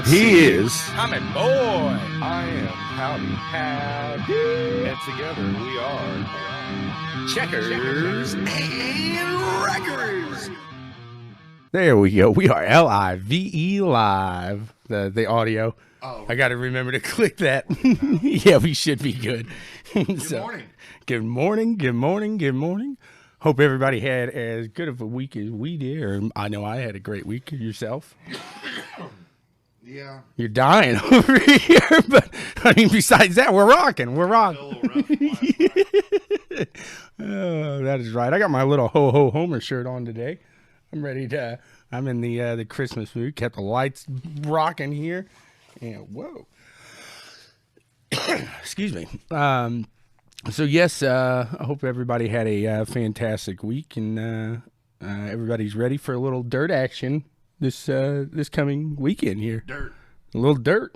He is TommyBoy. I am Howdy. And together we are Checkers and Wreckers. There we go. We are L-I-V-E live. The audio. Oh, I got to remember to click that. Yeah, we should be good. Good morning. Good morning. Good morning. Good morning. Hope everybody had as good of a week as we did. Or I know I had a great week. Yourself? Yeah. You're dying over here, but I mean, besides that, we're rocking. We're rocking. A little rough last night. Oh, that is right. I got my little ho ho Homer shirt on today. I'm ready to. I'm in the Christmas mood. Kept the lights rocking here, and whoa. Excuse me. So yes, I hope everybody had a fantastic week, and everybody's ready for a little dirt action this coming weekend here. Dirt. A little dirt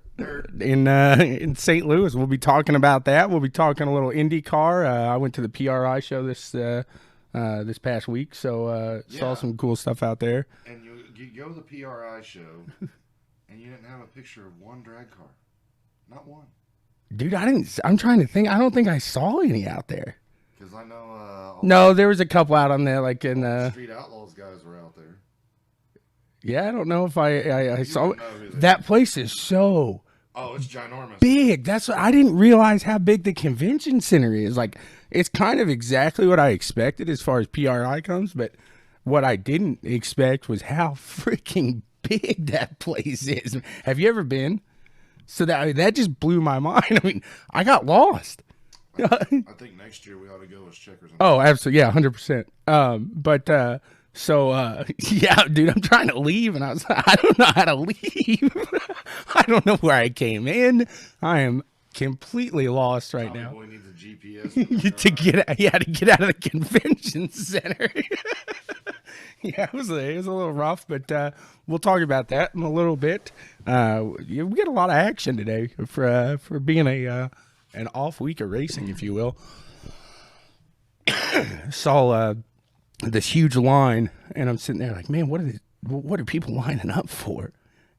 in St. Louis. We'll be talking about that. We'll be talking a little IndyCar. I went to the PRI show this past week, so saw some cool stuff out there. And you go to the PRI show, and you didn't have a picture of one drag car. Not one. Dude, I didn't. I'm trying to think. I don't think I saw any out there. Because I know. No, there was a couple out on there, like in. Street Outlaws guys were out there. Yeah, I don't know if I saw don't it. know who they That place is so Oh, it's ginormous. big. That's what I didn't realize how big the convention center is. Like, it's kind of exactly what I expected as far as PRI comes, but what I didn't expect was how freaking big that place is. Have you ever been? So that just blew my mind. I mean, I got lost. I think next year we ought to go as Checkers. Oh, absolutely. Yeah, 100%. So, yeah, dude, I'm trying to leave, and I was like, I don't know how to leave. I don't know where I came in. I am completely lost right now. Boy needs a GPS to get out of the convention center. Yeah, it was a little rough, but we'll talk about that in a little bit. Yeah, we got a lot of action today for being an off week of racing, if you will. Saw this huge line, and I'm sitting there like, man, what are people lining up for?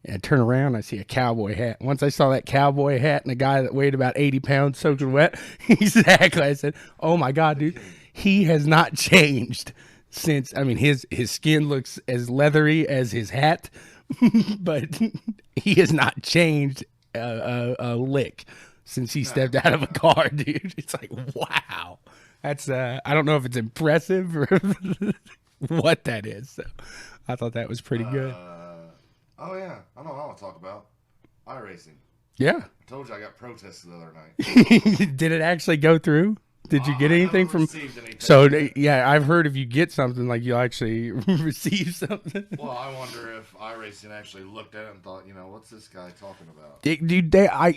And I turn around, I see a cowboy hat. Once I saw that cowboy hat and a guy that weighed about 80 pounds soaking wet, exactly, I said, oh my God, dude, he has not changed since. I mean, his skin looks as leathery as his hat, but he has not changed a lick since he stepped out of a car, dude. It's like, wow. That's I don't know if it's impressive or what that is. So I thought that was pretty good. Oh yeah, I know what I want to talk about. iRacing. Yeah. I told you I got protested the other night. Did it actually go through? Did you get anything from? Anything. So yeah, I've heard if you get something, like you actually receive something. Well, I wonder if iRacing actually looked at it and thought, what's this guy talking about? Dude,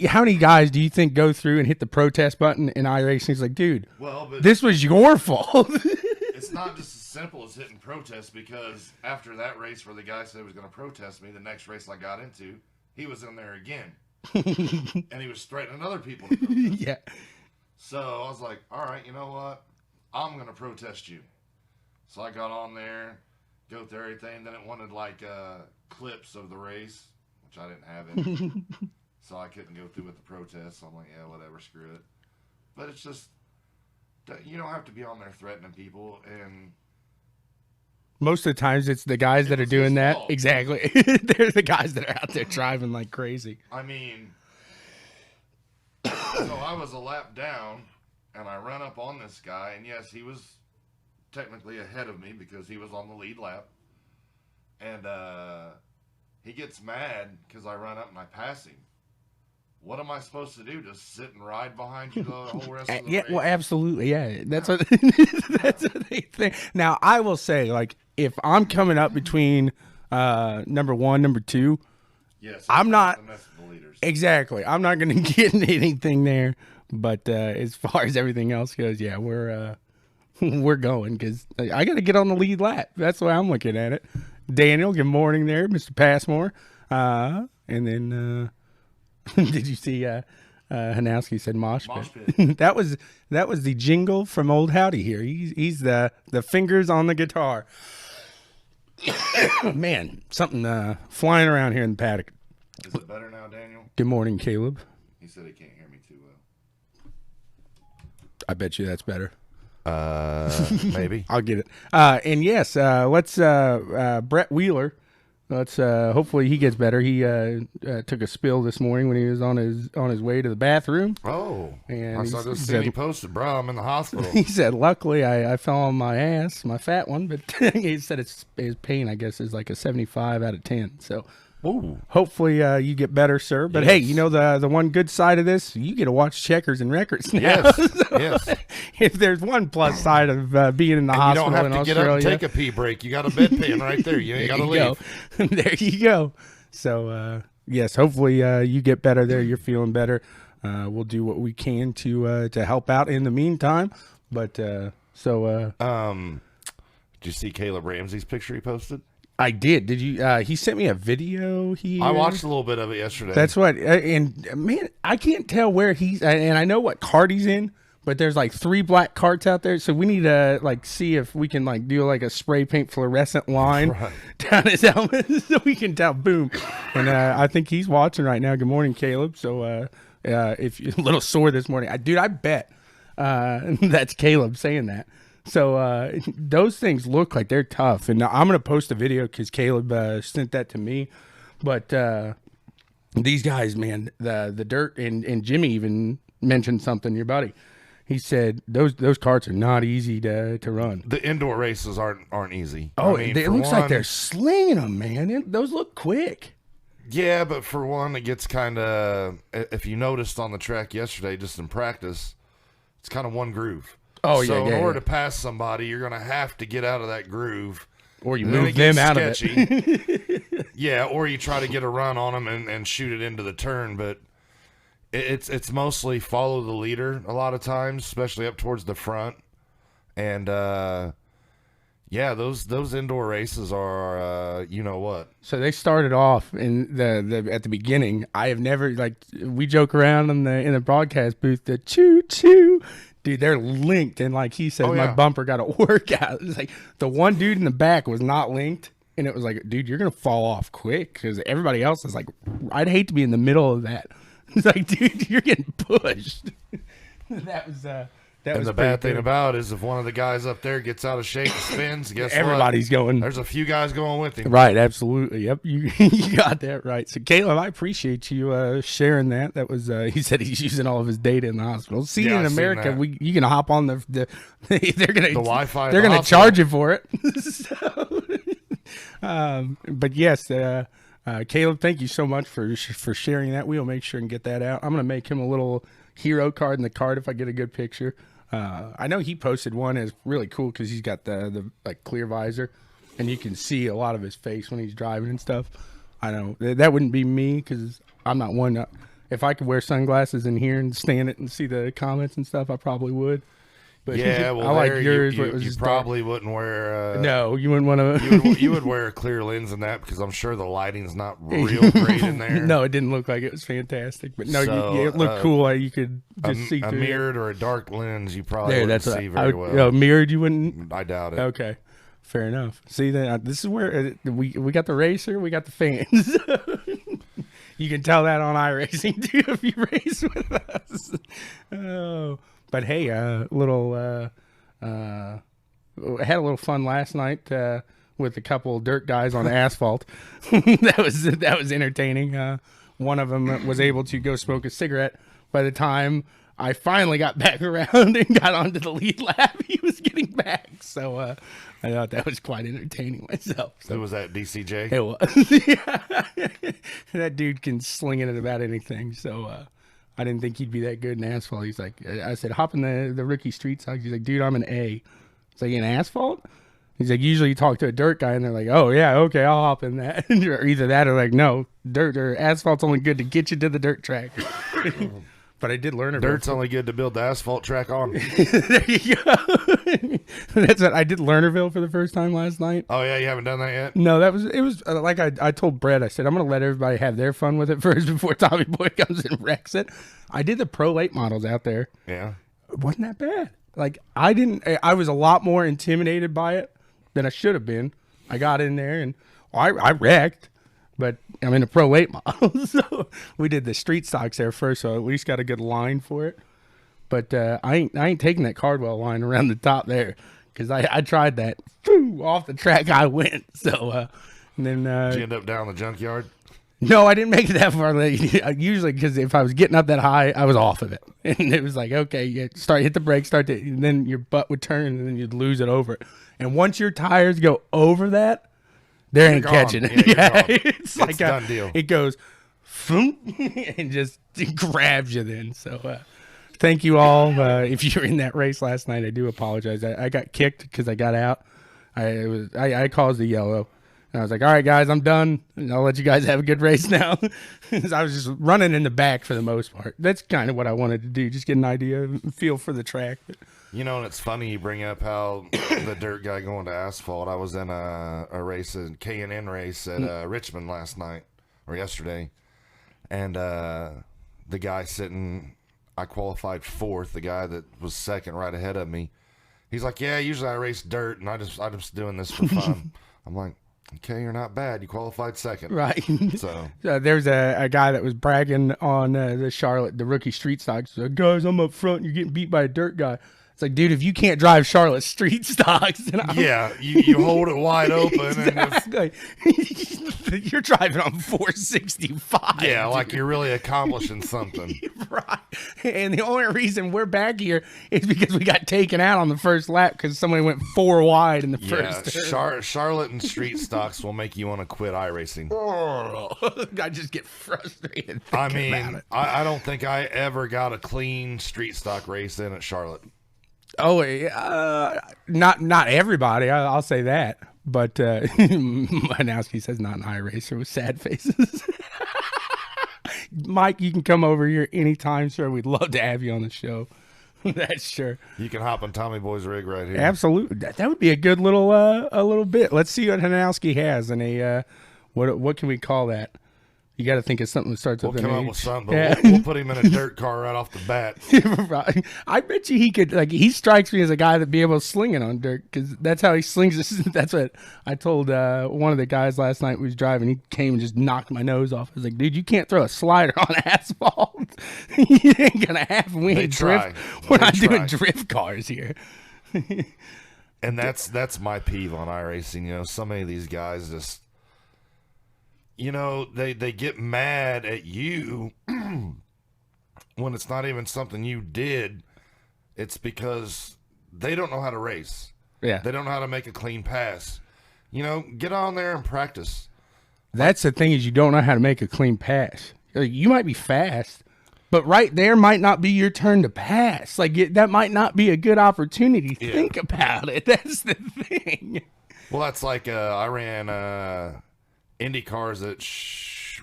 how many guys do you think go through and hit the protest button in iRacing? It's like, dude, well, but this was your fault. It's not just as simple as hitting protest, because after that race where the guy said he was going to protest me, the next race I got into, he was in there again. And he was threatening other people to protest. Yeah. So I was like, all right, you know what? I'm going to protest you. So I got on there, go through everything. Then it wanted like clips of the race, which I didn't have any. So I couldn't go through with the protest. So I'm like, yeah, whatever, screw it. But it's just, you don't have to be on there threatening people. And most of the times it's the guys that are doing that. fault. Exactly. They're the guys that are out there driving like crazy. I mean, so I was a lap down, and I ran up on this guy, and yes, he was technically ahead of me because he was on the lead lap. And he gets mad because I run up and I pass him. What am I supposed to do? Just sit and ride behind you the whole rest of the Yeah, race? well, absolutely. Yeah, that's what that's what they think. Now, I will say, like, if I'm coming up between number one, number two, Yes, I'm not the mess of the leaders. exactly. I'm not going to get anything there. But as far as everything else goes, yeah, we're going because I got to get on the lead lap. That's the way I'm looking at it. Daniel, good morning there, Mr. Passmore. And then did you see Hanowski said mosh pit? that was the jingle from old Howdy here. He's the fingers on the guitar. Man, something flying around here in the paddock. Is it better now, Daniel? Good morning, Caleb. He said he can't hear me too well. I bet you that's better. Maybe. I'll get it. And yes, let's Brett Wheeler. Let's hopefully he gets better. He took a spill this morning when he was on his way to the bathroom. Oh, And I saw this thing he posted, bro. I'm in the hospital. He said, "Luckily, I fell on my ass, my fat one." But he said his pain, I guess, is like a 75 out of 10. So. Ooh. Hopefully you get better, sir. But hey, you know the one good side of this, you get to watch checkers and records now. Yes, So, yes. If there's one plus side of being in the hospital you don't have in to Australia, get up and take a pee break. You got a bedpan right there. You ain't got to leave. There you go. So yes, hopefully you get better there. You're feeling better. We'll do what we can to help out in the meantime. But did you see Caleb Ramsey's picture he posted? I did. Did you? He sent me a video. I watched a little bit of it yesterday. That's what. And man, I can't tell where he's. And I know what cart he's in, but there's like 3 black carts out there. So we need to like see if we can like do like a spray paint fluorescent line down his helmet so we can tell. Boom. And I think he's watching right now. Good morning, Caleb. So if you're a little sore this morning, dude, I bet that's Caleb saying that. So those things look like they're tough, and I'm gonna post a video because Caleb sent that to me. But these guys, man, the dirt and Jimmy even mentioned something. Your buddy, he said those carts are not easy to run. The indoor races aren't easy. Oh, I mean, it looks like they're slinging them, man. Those look quick. Yeah, but for one, it gets kind of. If you noticed on the track yesterday, just in practice, it's kind of one groove. Oh, so in order to pass somebody, you're going to have to get out of that groove. Or you move them out of it. Yeah, or you try to get a run on them and shoot it into the turn. But it's mostly follow the leader a lot of times, especially up towards the front. And, yeah, those indoor races are, you know what. So they started off in at the beginning. I have never, like, we joke around in the broadcast booth, the choo-choo. Dude, they're linked, and like he said, my bumper got a workout. It's like the one dude in the back was not linked, and it was like, dude, you're gonna fall off quick because everybody else is like, I'd hate to be in the middle of that. It's like, dude, you're getting pushed. That was And the bad thing about it is if one of the guys up there gets out of shape and spins, guess everybody's going. There's a few guys going with him. Right, absolutely. Yep, you got that right. So, Caleb, I appreciate you sharing that. That was he said he's using all of his data in the hospital. See, in America, you can hop on the they're gonna the Wi-Fi. They're gonna charge you for it. But yes, Caleb, thank you so much for sharing that. We'll make sure and get that out. I'm gonna make him a little hero card in the card if I get a good picture. I know he posted one that's really cool because he's got the like clear visor, and you can see a lot of his face when he's driving and stuff. I know that wouldn't be me because I'm not one. If I could wear sunglasses in here and stand it and see the comments and stuff, I probably would. But yeah, well, I like yours. You probably wouldn't wear. No, you wouldn't want to. you would wear a clear lens in that because I'm sure the lighting's not real great in there. No, it didn't look like it was fantastic, but no, it looked cool. You could just see a through mirrored or a dark lens. You probably wouldn't see very well. No, mirrored, you wouldn't. I doubt it. Okay, fair enough. See that this is where we got the racer, we got the fans. You can tell that on iRacing too if you race with us. Oh. But hey, I had a little fun last night with a couple of dirt guys on asphalt. that was entertaining. One of them was able to go smoke a cigarette. By the time I finally got back around and got onto the lead lap, he was getting back. So I thought that was quite entertaining myself. So was that DCJ? It was. That dude can sling it at about anything. So. I didn't think he'd be that good in asphalt. He's like, I said, hop in the rookie street side. He's like, dude, I'm an A. It's like, in asphalt? He's like, usually you talk to a dirt guy and they're like, oh yeah, okay, I'll hop in that. Or either that or like, no, dirt or asphalt's only good to get you to the dirt track. But I did learn Dirt's only good to build the asphalt track on. There you go. That's what I did Lernerville for the first time last night. Oh yeah, you haven't done that yet? No, it was like I told Brett, I said I'm gonna let everybody have their fun with it first before TommyBoy comes and wrecks it. I did the pro late models out there. Yeah, it wasn't that bad. Like I was a lot more intimidated by it than I should have been. I got in there and I wrecked, but I'm in a pro late model. So we did the street stocks there first, so I at least got a good line for it. But I ain't taking that Cardwell line around the top there, because I tried that. Off the track I went. So and then Did you end up down the junkyard? no, I didn't make it that far. Usually, because if I was getting up that high, I was off of it, and it was like, okay, you hit the brake, and then your butt would turn, and then you'd lose it over it. And once your tires go over that, there ain't catching it. Yeah, it's like a done deal. It goes, and just grabs you then. So, thank you all. If you were in that race last night, I do apologize. I got kicked because I got out. I caused the yellow. And I was like, all right, guys, I'm done. And I'll let you guys have a good race now. I was just running in the back for the most part. That's kind of what I wanted to do, just get an idea, feel for the track. You know, and it's funny you bring up how the dirt guy going to asphalt. I was in a race, a K&N race at Richmond last night, or yesterday. And the guy sitting, I qualified fourth, the guy that was second right ahead of me. He's like, yeah, usually I race dirt, and I'm just doing this for fun. I'm like, okay, you're not bad. You qualified second. Right. So there's a guy that was bragging on the Charlotte, the rookie street stocks. He's like, guys, I'm up front. And you're getting beat by a dirt guy. It's like, dude, if you can't drive Charlotte street stocks, then you hold it wide open. Exactly. And you're driving on 465. Yeah, like you're really accomplishing something. Right. And the only reason we're back here is because we got taken out on the first lap because somebody went 4 wide in the first turn. Charlotte and street stocks will make you want to quit iRacing. I just get frustrated. I mean, about it. I don't think I ever got a clean street stock race in at Charlotte. Oh, not everybody. I'll say that. But Manowski says not an iRacer with sad faces. Mike, you can come over here anytime, sir. We'd love to have you on the show. That's sure. You can hop on Tommy Boy's rig right here. Absolutely. That would be a good little bit. Let's see what Hanowski has in a what can we call that? You got to think of something that starts with an H. We'll come up with something. Yeah. We'll put him in a dirt car right off the bat. Right. I bet you he could, he strikes me as a guy that'd be able to sling it on dirt because that's how he slings it. That's what I told one of the guys last night who was driving. He came and just knocked my nose off. I was like, dude, you can't throw a slider on asphalt. You ain't going to have we ain't drift. We're not doing drift cars here. And that's my peeve on iRacing. You know, so many of these guys just, you know, they get mad at you when it's not even something you did. It's because they don't know how to race. Yeah. They don't know how to make a clean pass. You know, get on there and practice. That's the thing is you don't know how to make a clean pass. You might be fast, but right there might not be your turn to pass. That might not be a good opportunity. Yeah. Think about it. That's the thing. Well, that's like I ran Indy cars at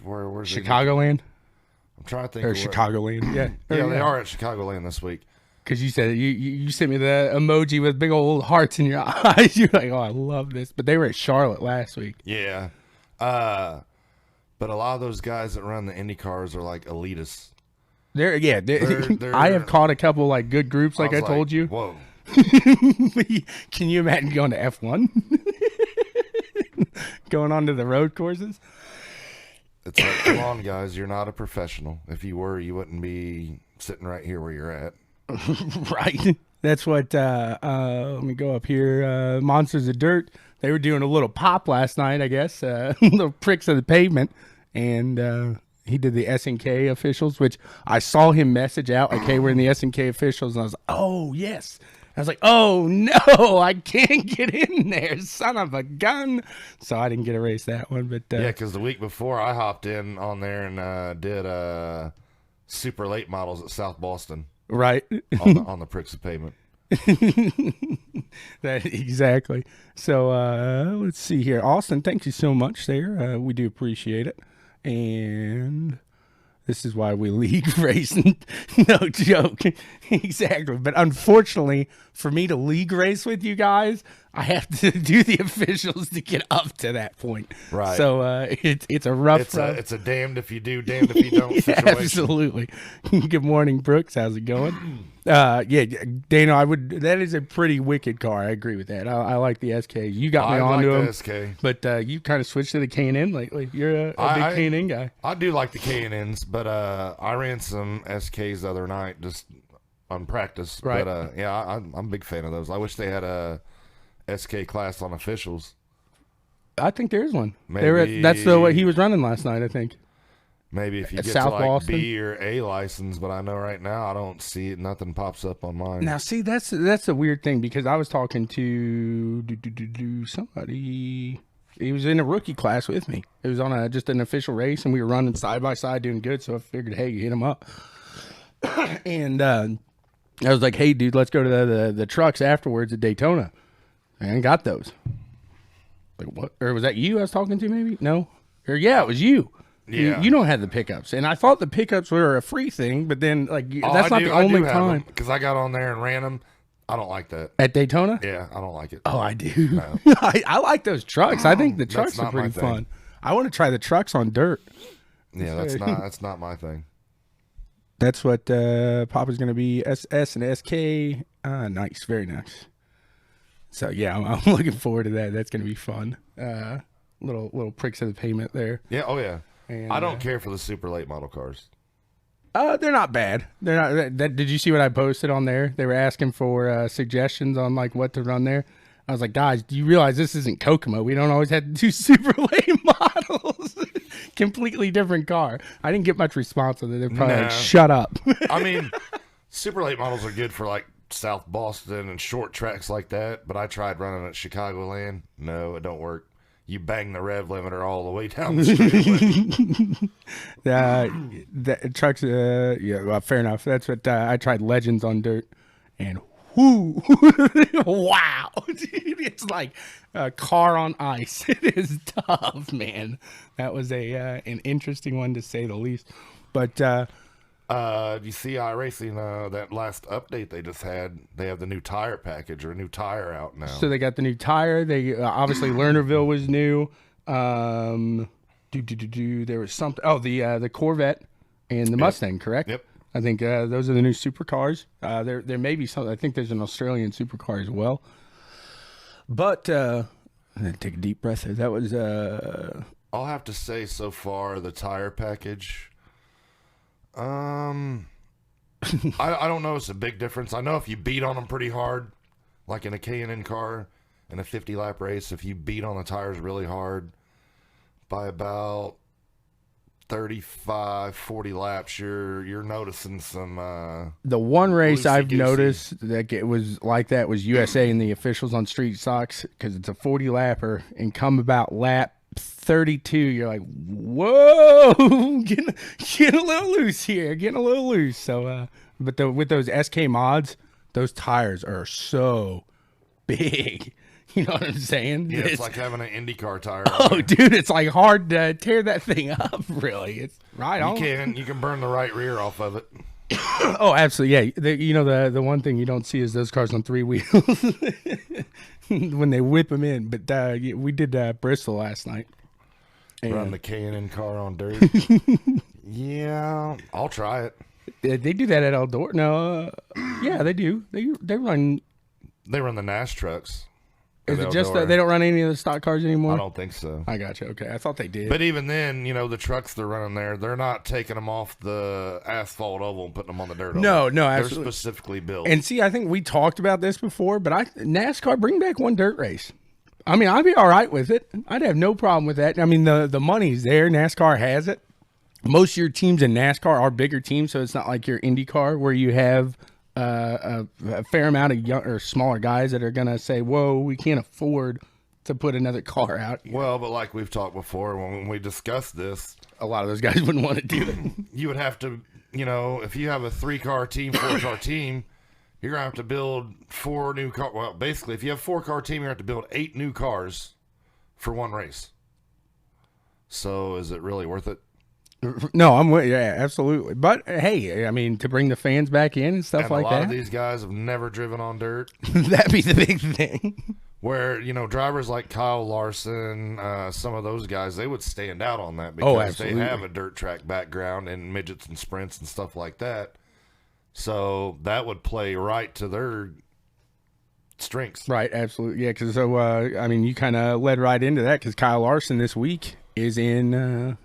where's Chicagoland? I'm trying to think. Or Chicagoland, yeah. Yeah, they are at Chicagoland this week. Because you said you sent me the emoji with big old hearts in your eyes. You're like, oh, I love this. But they were at Charlotte last week. Yeah. But a lot of those guys that run the Indy cars are like elitists. They're I have caught a couple like good groups, like I told you. Whoa. Can you imagine going to F1? Going on to the road courses? It's like, come on, guys, you're not a professional. If you were, you wouldn't be sitting right here where you're at. Right. That's what, let me go up here. Monsters of Dirt. They were doing a little pop last night, I guess. Little pricks of the pavement. And he did the SNK officials, which I saw him message out, like, hey, we're in the SNK officials. And I was like, oh, yes. I was like, oh, no, I can't get in there, son of a gun. So I didn't get to race that one. But yeah, because the week before I hopped in on there and did super late models at South Boston. Right. on the pricks of pavement. Exactly. So let's see here. Austin, thank you so much there. We do appreciate it. And this is why we league racing. No joke. Exactly. But unfortunately, for me to league race with you guys, I have to do the officials to get up to that point. Right. So it's a rough. It's a damned if you do, damned if you don't situation. Absolutely. Good morning, Brooks. How's it going? Yeah, Dana, I would. That is a pretty wicked car. I agree with that. I like the SK. You got me onto like him. the SK, but you kind of switched to the K&N lately. You're a big K&N guy. I do like the K&Ns, but I ran some SKs the other night just on practice. Right. But yeah, I'm a big fan of those. I wish they had a SK class on officials. I think there is one. Maybe, that's what he was running last night, I think. Maybe if you get South to like Boston. B or A license, but I know right now I don't see it. Nothing pops up on mine. Now, see, that's a weird thing because I was talking to somebody. He was in a rookie class with me. It was on just an official race, and we were running side by side doing good. So I figured, hey, you hit him up. And I was like, hey, dude, let's go to the trucks afterwards at Daytona. And I got those. Like, what? Or was that you I was talking to maybe? No? Or yeah, it was you. Yeah. You don't have the pickups. And I thought the pickups were a free thing, but then that's not the only time. Because I got on there and ran them. I don't like that. At Daytona? Yeah, I don't like it. Oh, I do. No. I like those trucks. I think the That's trucks are not my pretty thing. fun. I want to try the trucks on dirt. Yeah, that's not my thing. That's what Papa's going to be. SS and SK. Nice. Very nice. So, yeah, I'm looking forward to that. That's going to be fun. Little pricks of the payment there. Yeah, oh yeah. And, I don't care for the super late model cars. They're not bad. They're not. Did you see what I posted on there? They were asking for suggestions on like what to run there. I was like, guys, do you realize this isn't Kokomo? We don't always have to do super late models. Completely different car. I didn't get much response on it. They're probably like, shut up. I mean, super late models are good for like South Boston and short tracks like that. But I tried running at Chicagoland. No, it don't work. You bang the rev limiter all the way down the street. The trucks, yeah, well, fair enough. That's what I tried Legends on dirt, and whoo, wow, dude, it's like a car on ice. It is tough, man. That was an interesting one to say the least. But you see iRacing, that last update they just had, they have the new tire package or a new tire out now. So they got the new tire. They obviously Lernerville was new. There was something. Oh, the Corvette and the Mustang, correct? Yep. I think those are the new supercars. There may be something. I think there's an Australian supercar as well. But I'm gonna take a deep breath there. That was. I'll have to say, so far the tire package. I don't know. It's a big difference. I know if you beat on them pretty hard, like in a K&N car in a 50-lap race, if you beat on the tires really hard by about 35, 40 laps, you're noticing some. The one race I've loosey-goosey. noticed that it was like that was USA and the officials on street stocks because it's a 40-lapper and come about lap 32, you're like, whoa, getting a little loose here, getting a little loose. So, but with those SK mods, those tires are so big. You know what I'm saying? Yeah, it's like having an IndyCar tire. Oh, dude, it's like hard to tear that thing up. Really, it's right on. You can burn the right rear off of it. Oh, absolutely. Yeah, the one thing you don't see is those cars on three wheels when they whip them in. But we did Bristol last night. Run the K&N car on dirt. Yeah, I'll try it. They do that at Eldor. No, yeah, they do. They run. They run the Nash trucks. Is it just that they don't run any of the stock cars anymore? I don't think so. I got you. Okay, I thought they did. But even then, the trucks they're running there, they're not taking them off the asphalt oval and putting them on the dirt oval. No, They're absolutely. specifically built. And see, I think we talked about this before, but NASCAR, bring back one dirt race. I mean, I'd be all right with it. I'd have no problem with that. I mean, the money's there. NASCAR has it. Most of your teams in NASCAR are bigger teams, so it's not like your IndyCar where you have a fair amount of young or smaller guys that are going to say, whoa, we can't afford to put another car out. Well, but like we've talked before, when we discussed this, a lot of those guys wouldn't want to do it. You would have to, if you have a 3-car team, 4-car team, you're going to have to build 4 new cars. Well, basically, if you have a 4-car team, you're going to have to build 8 new cars for one race. So is it really worth it? No, I'm with you. Yeah, absolutely. But hey, I mean, to bring the fans back in and stuff like that. A lot of these guys have never driven on dirt. That'd be the big thing. Where, drivers like Kyle Larson, some of those guys, they would stand out on that because they have a dirt track background in midgets and sprints and stuff like that. So that would play right to their strengths. Right, absolutely. Yeah, because you kind of led right into that because Kyle Larson this week is in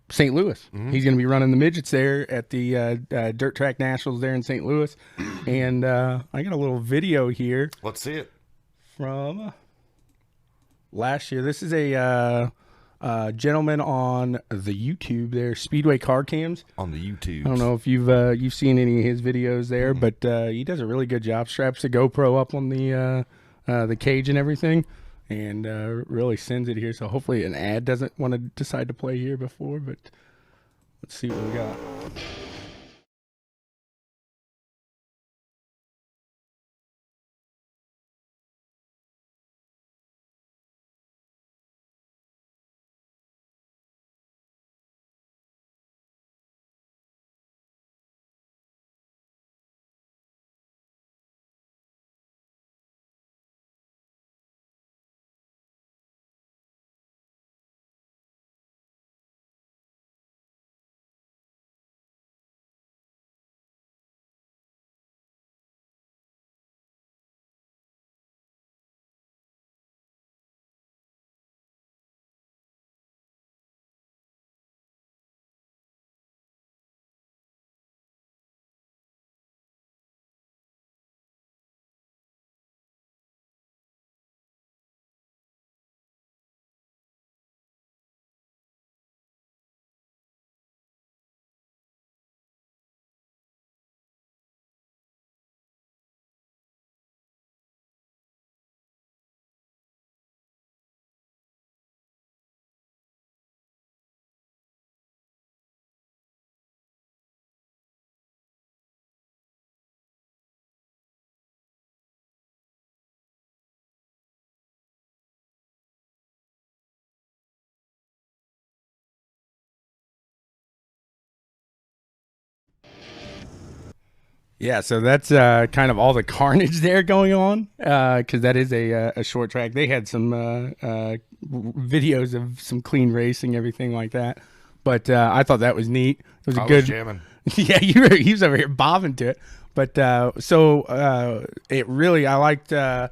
St. Louis. Mm-hmm. He's going to be running the midgets there at the Dirt Track Nationals there in St. Louis. And I got a little video here. Let's see it. From last year. This is a gentleman on the YouTube there, Speedway Car Cams. On the YouTube. I don't know if you've seen any of his videos there, but he does a really good job. Straps the GoPro up on the cage and everything, and really sends it here. So hopefully an ad doesn't want to decide to play here before, but let's see what we got. Yeah, so that's kind of all the carnage there going on because that is a short track. They had some videos of some clean racing, everything like that. But I thought that was neat. It was a good. Was jamming. Yeah, he was over here bobbing to it. But it really, I liked. I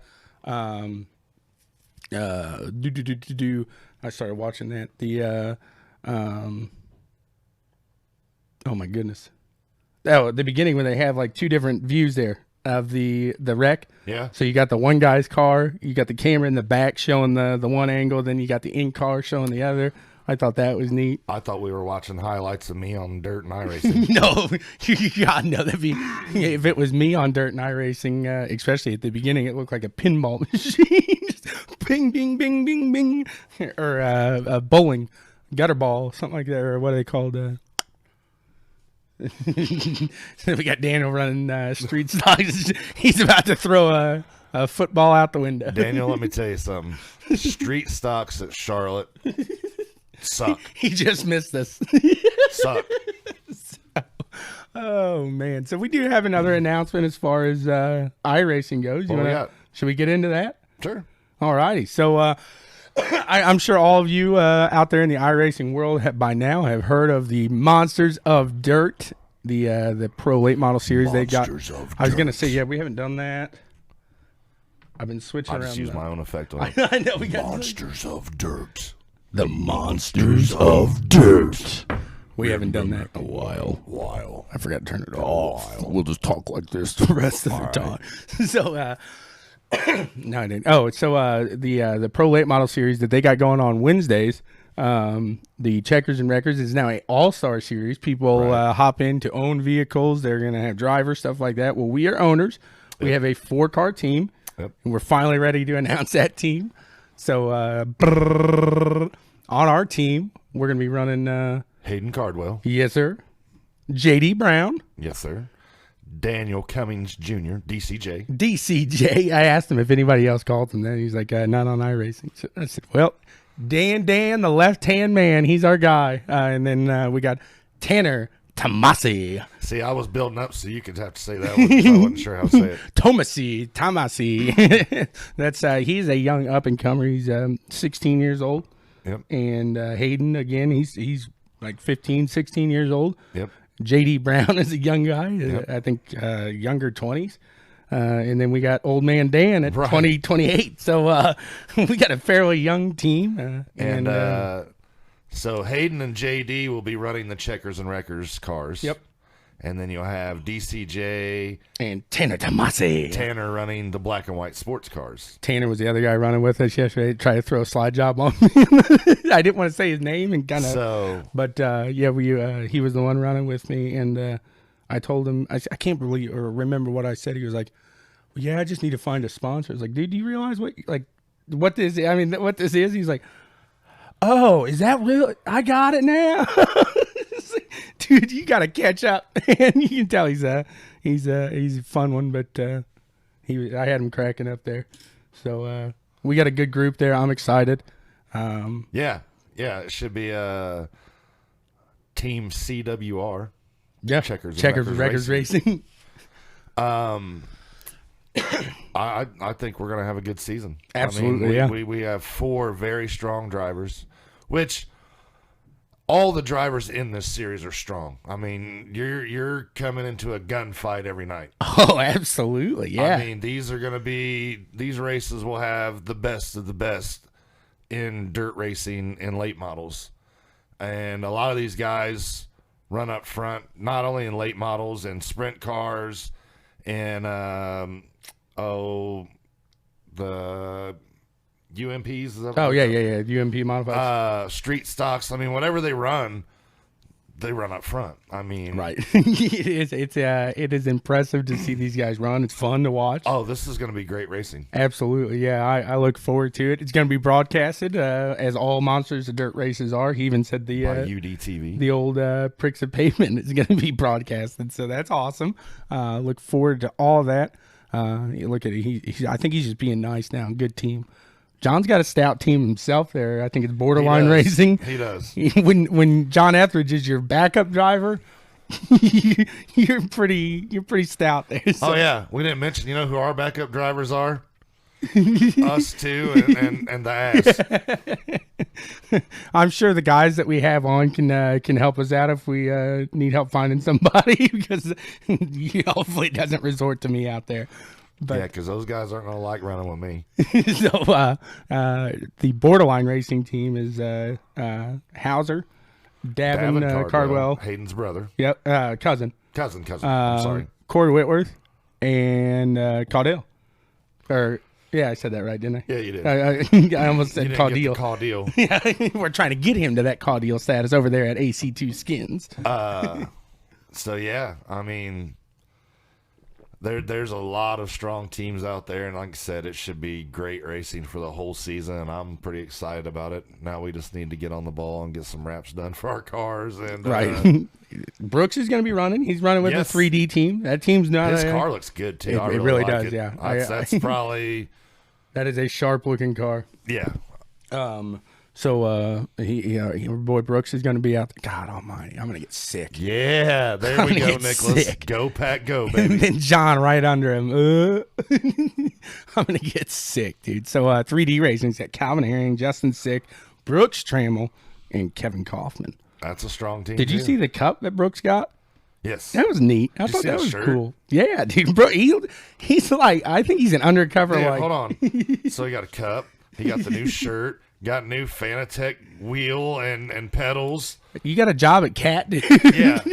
started watching that. Oh my goodness. Oh, at the beginning when they have like two different views there of the wreck. Yeah. So you got the one guy's car, you got the camera in the back showing the one angle, then you got the in car showing the other. I thought that was neat. I thought we were watching highlights of me on dirt and iRacing. No, God, no. That'd be if it was me on dirt and iRacing, especially at the beginning, it looked like a pinball machine. Just bing, bing, bing, bing, bing, or a bowling gutter ball, something like that, or what are they called? We got Daniel running street stocks. He's about to throw a football out the window. Daniel, let me tell you something. Street stocks at Charlotte suck. He just missed us. Suck. Oh man! So we do have another announcement as far as iRacing goes. Should we get into that? Sure. All righty. So I'm sure all of you out there in the iRacing world by now have heard of the Monsters of Dirt, the Pro Late Model Series they got. I was gonna say, yeah, we haven't done that. I've been switching around. I just use my own effect on it. I know we got Monsters of Dirt. The Monsters of Dirt. We haven't done that in a while. I forgot to turn it off. We'll just talk like this the rest of the time. So, no, I didn't. Oh, so the Pro Late Model Series that they got going on Wednesdays, the Checkers and Wreckers is now an all-star series. People hop in to own vehicles. They're going to have drivers, stuff like that. Well, we are owners. We have a 4-car team, and we're finally ready to announce that team. So on our team, we're going to be running Hayden Cardwell. Yes, sir. J.D. Brown. Yes, sir. Daniel Cummings Jr., DCJ. DCJ. I asked him if anybody else called him that. He's like, not on iRacing. So I said, well, Dan, the left-hand man, he's our guy. And then we got Tanner Tomasi. See, I was building up so you could have to say that one. 'Cause I wasn't sure how to say it. Tomasi. That's he's a young up and comer. He's 16 years old. Yep. And Hayden, again, he's like 15, 16 years old. Yep. JD Brown is a young guy. Yep. I think younger 20s. And then we got old man Dan at 20, 28. So we got a fairly young team. So Hayden and JD will be running the Checkers and Wreckers cars. Yep. And then you'll have DCJ and Tanner Tomasi. Tanner running the black and white sports cars. Tanner was the other guy running with us yesterday. Tried to throw a slide job on me. I didn't want to say his name and kind of. But he was the one running with me, and I told him I can't believe or remember what I said. He was like, well, "Yeah, I just need to find a sponsor." I was like, "Dude, do you realize what this is?" He's like, "Oh, is that real? I got it now." Dude, you got to catch up. And you can tell he's a fun one, but I had him cracking up there. So we got a good group there. I'm excited. Yeah, it should be Team CWR. Yeah, Checkers Wreckers Racing. I think we're gonna have a good season. Absolutely, we have 4 very strong drivers, which all the drivers in this series are strong. I mean, you're coming into a gunfight every night. Oh, absolutely, yeah. I mean, these races will have the best of the best in dirt racing and late models, and a lot of these guys run up front, not only in late models and sprint cars, and the UMPs. Is that UMP modifieds. Street stocks. I mean, whatever they run up front. I mean, right. It is impressive to see these guys run. It's fun to watch. Oh, this is going to be great racing. Absolutely, yeah. I look forward to it. It's going to be broadcasted as all Monsters of Dirt races are. He even said the UDTV, the old Pricks of Pavement is going to be broadcasted. So that's awesome. Look forward to all that. Look at it. I think he's just being nice now. Good team. John's got a stout team himself there. I think it's Borderline Racing. He does. When John Etheridge is your backup driver, you're pretty stout there. So. Oh yeah, we didn't mention. You know who our backup drivers are? Us two and the ass. I'm sure the guys that we have on can help us out if we need help finding somebody because he hopefully doesn't resort to me out there. But, yeah, because those guys aren't going to like running with me. So the Borderline Racing team is Hauser, Davin Cardwell. Hayden's brother. Yep, cousin. I'm sorry. Corey Whitworth and Caudale. Yeah, I said that right, didn't I? Yeah, you did. I almost said Caudale. Caudale. Yeah, we're trying to get him to that Caudale status over there at AC2 Skins. So, yeah, I mean... There's a lot of strong teams out there, and like I said, it should be great racing for the whole season, and I'm pretty excited about it. Now we just need to get on the ball and get some wraps done for our cars. And right. Brooks is going to be running. He's running with the 3D team. That team's not... His car looks good, too. It really does, it. Yeah. That's probably... That is a sharp-looking car. Yeah. So our boy Brooks is going to be out there. God almighty, I'm going to get sick. Yeah, there we go, Nicholas. Sick. Go, Pack, go, baby. And then John right under him. I'm going to get sick, dude. So 3D Racing's got Calvin Herring, Justin Sick, Brooks Trammell, and Kevin Kaufman. That's a strong team, Did you see the cup that Brooks got? Yes. That was neat. I thought that was cool. Yeah, dude. Bro, he's like, I think he's an undercover. Yeah, hold on. So he got a cup. He got the new shirt. Got new Fanatec wheel and pedals. You got a job at Cat, dude. Yeah.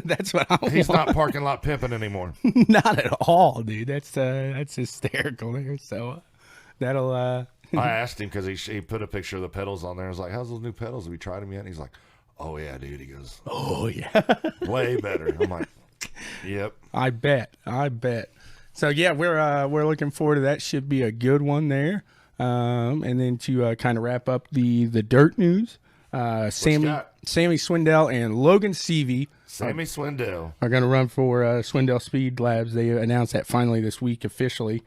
That's what I want. He's not parking lot pimping anymore. Not at all, dude. That's hysterical there. So that'll... I asked him because he put a picture of the pedals on there. I was like, how's those new pedals? Have we tried them yet? And he's like, oh, yeah, dude. He goes, oh, yeah. Way better. I'm like, yep. I bet. So, yeah, we're looking forward to that. Should be a good one there. And then to kind of wrap up the dirt news, Sammy Swindell and Logan Seavey Swindell are going to run for Swindell Speed Labs. They announced that finally this week officially.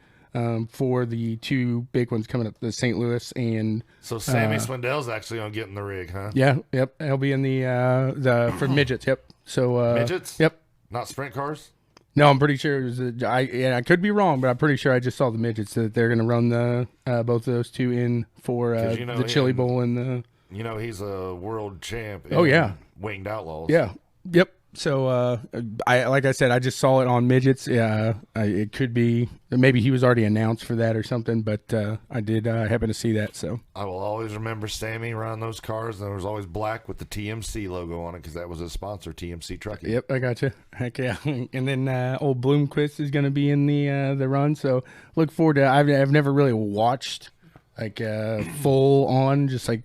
for the two big ones coming up, the St. Louis and So Sammy Swindell's actually gonna get in the rig, huh? yeah, yep, he'll be in the for midgets. Yep. So Midgets? Yep. Not sprint cars? No, I'm pretty sure it was. I could be wrong, but I'm pretty sure I just saw the midgets that they're going to run the both of those two in for the Chili Bowl and the. You know he's a world champ. Oh yeah, Winged Outlaws. Yeah. Yep. So like I said, I just saw it on midgets. It could be maybe he was already announced for that or something, but I did happen to see that. So I will always remember Sammy running those cars, and there was always black with the TMC logo on it because that was his sponsor, TMC Trucking. Yep, I got you. Heck yeah! And then old Bloomquist is going to be in the run. So look forward to. I've never really watched like full on just like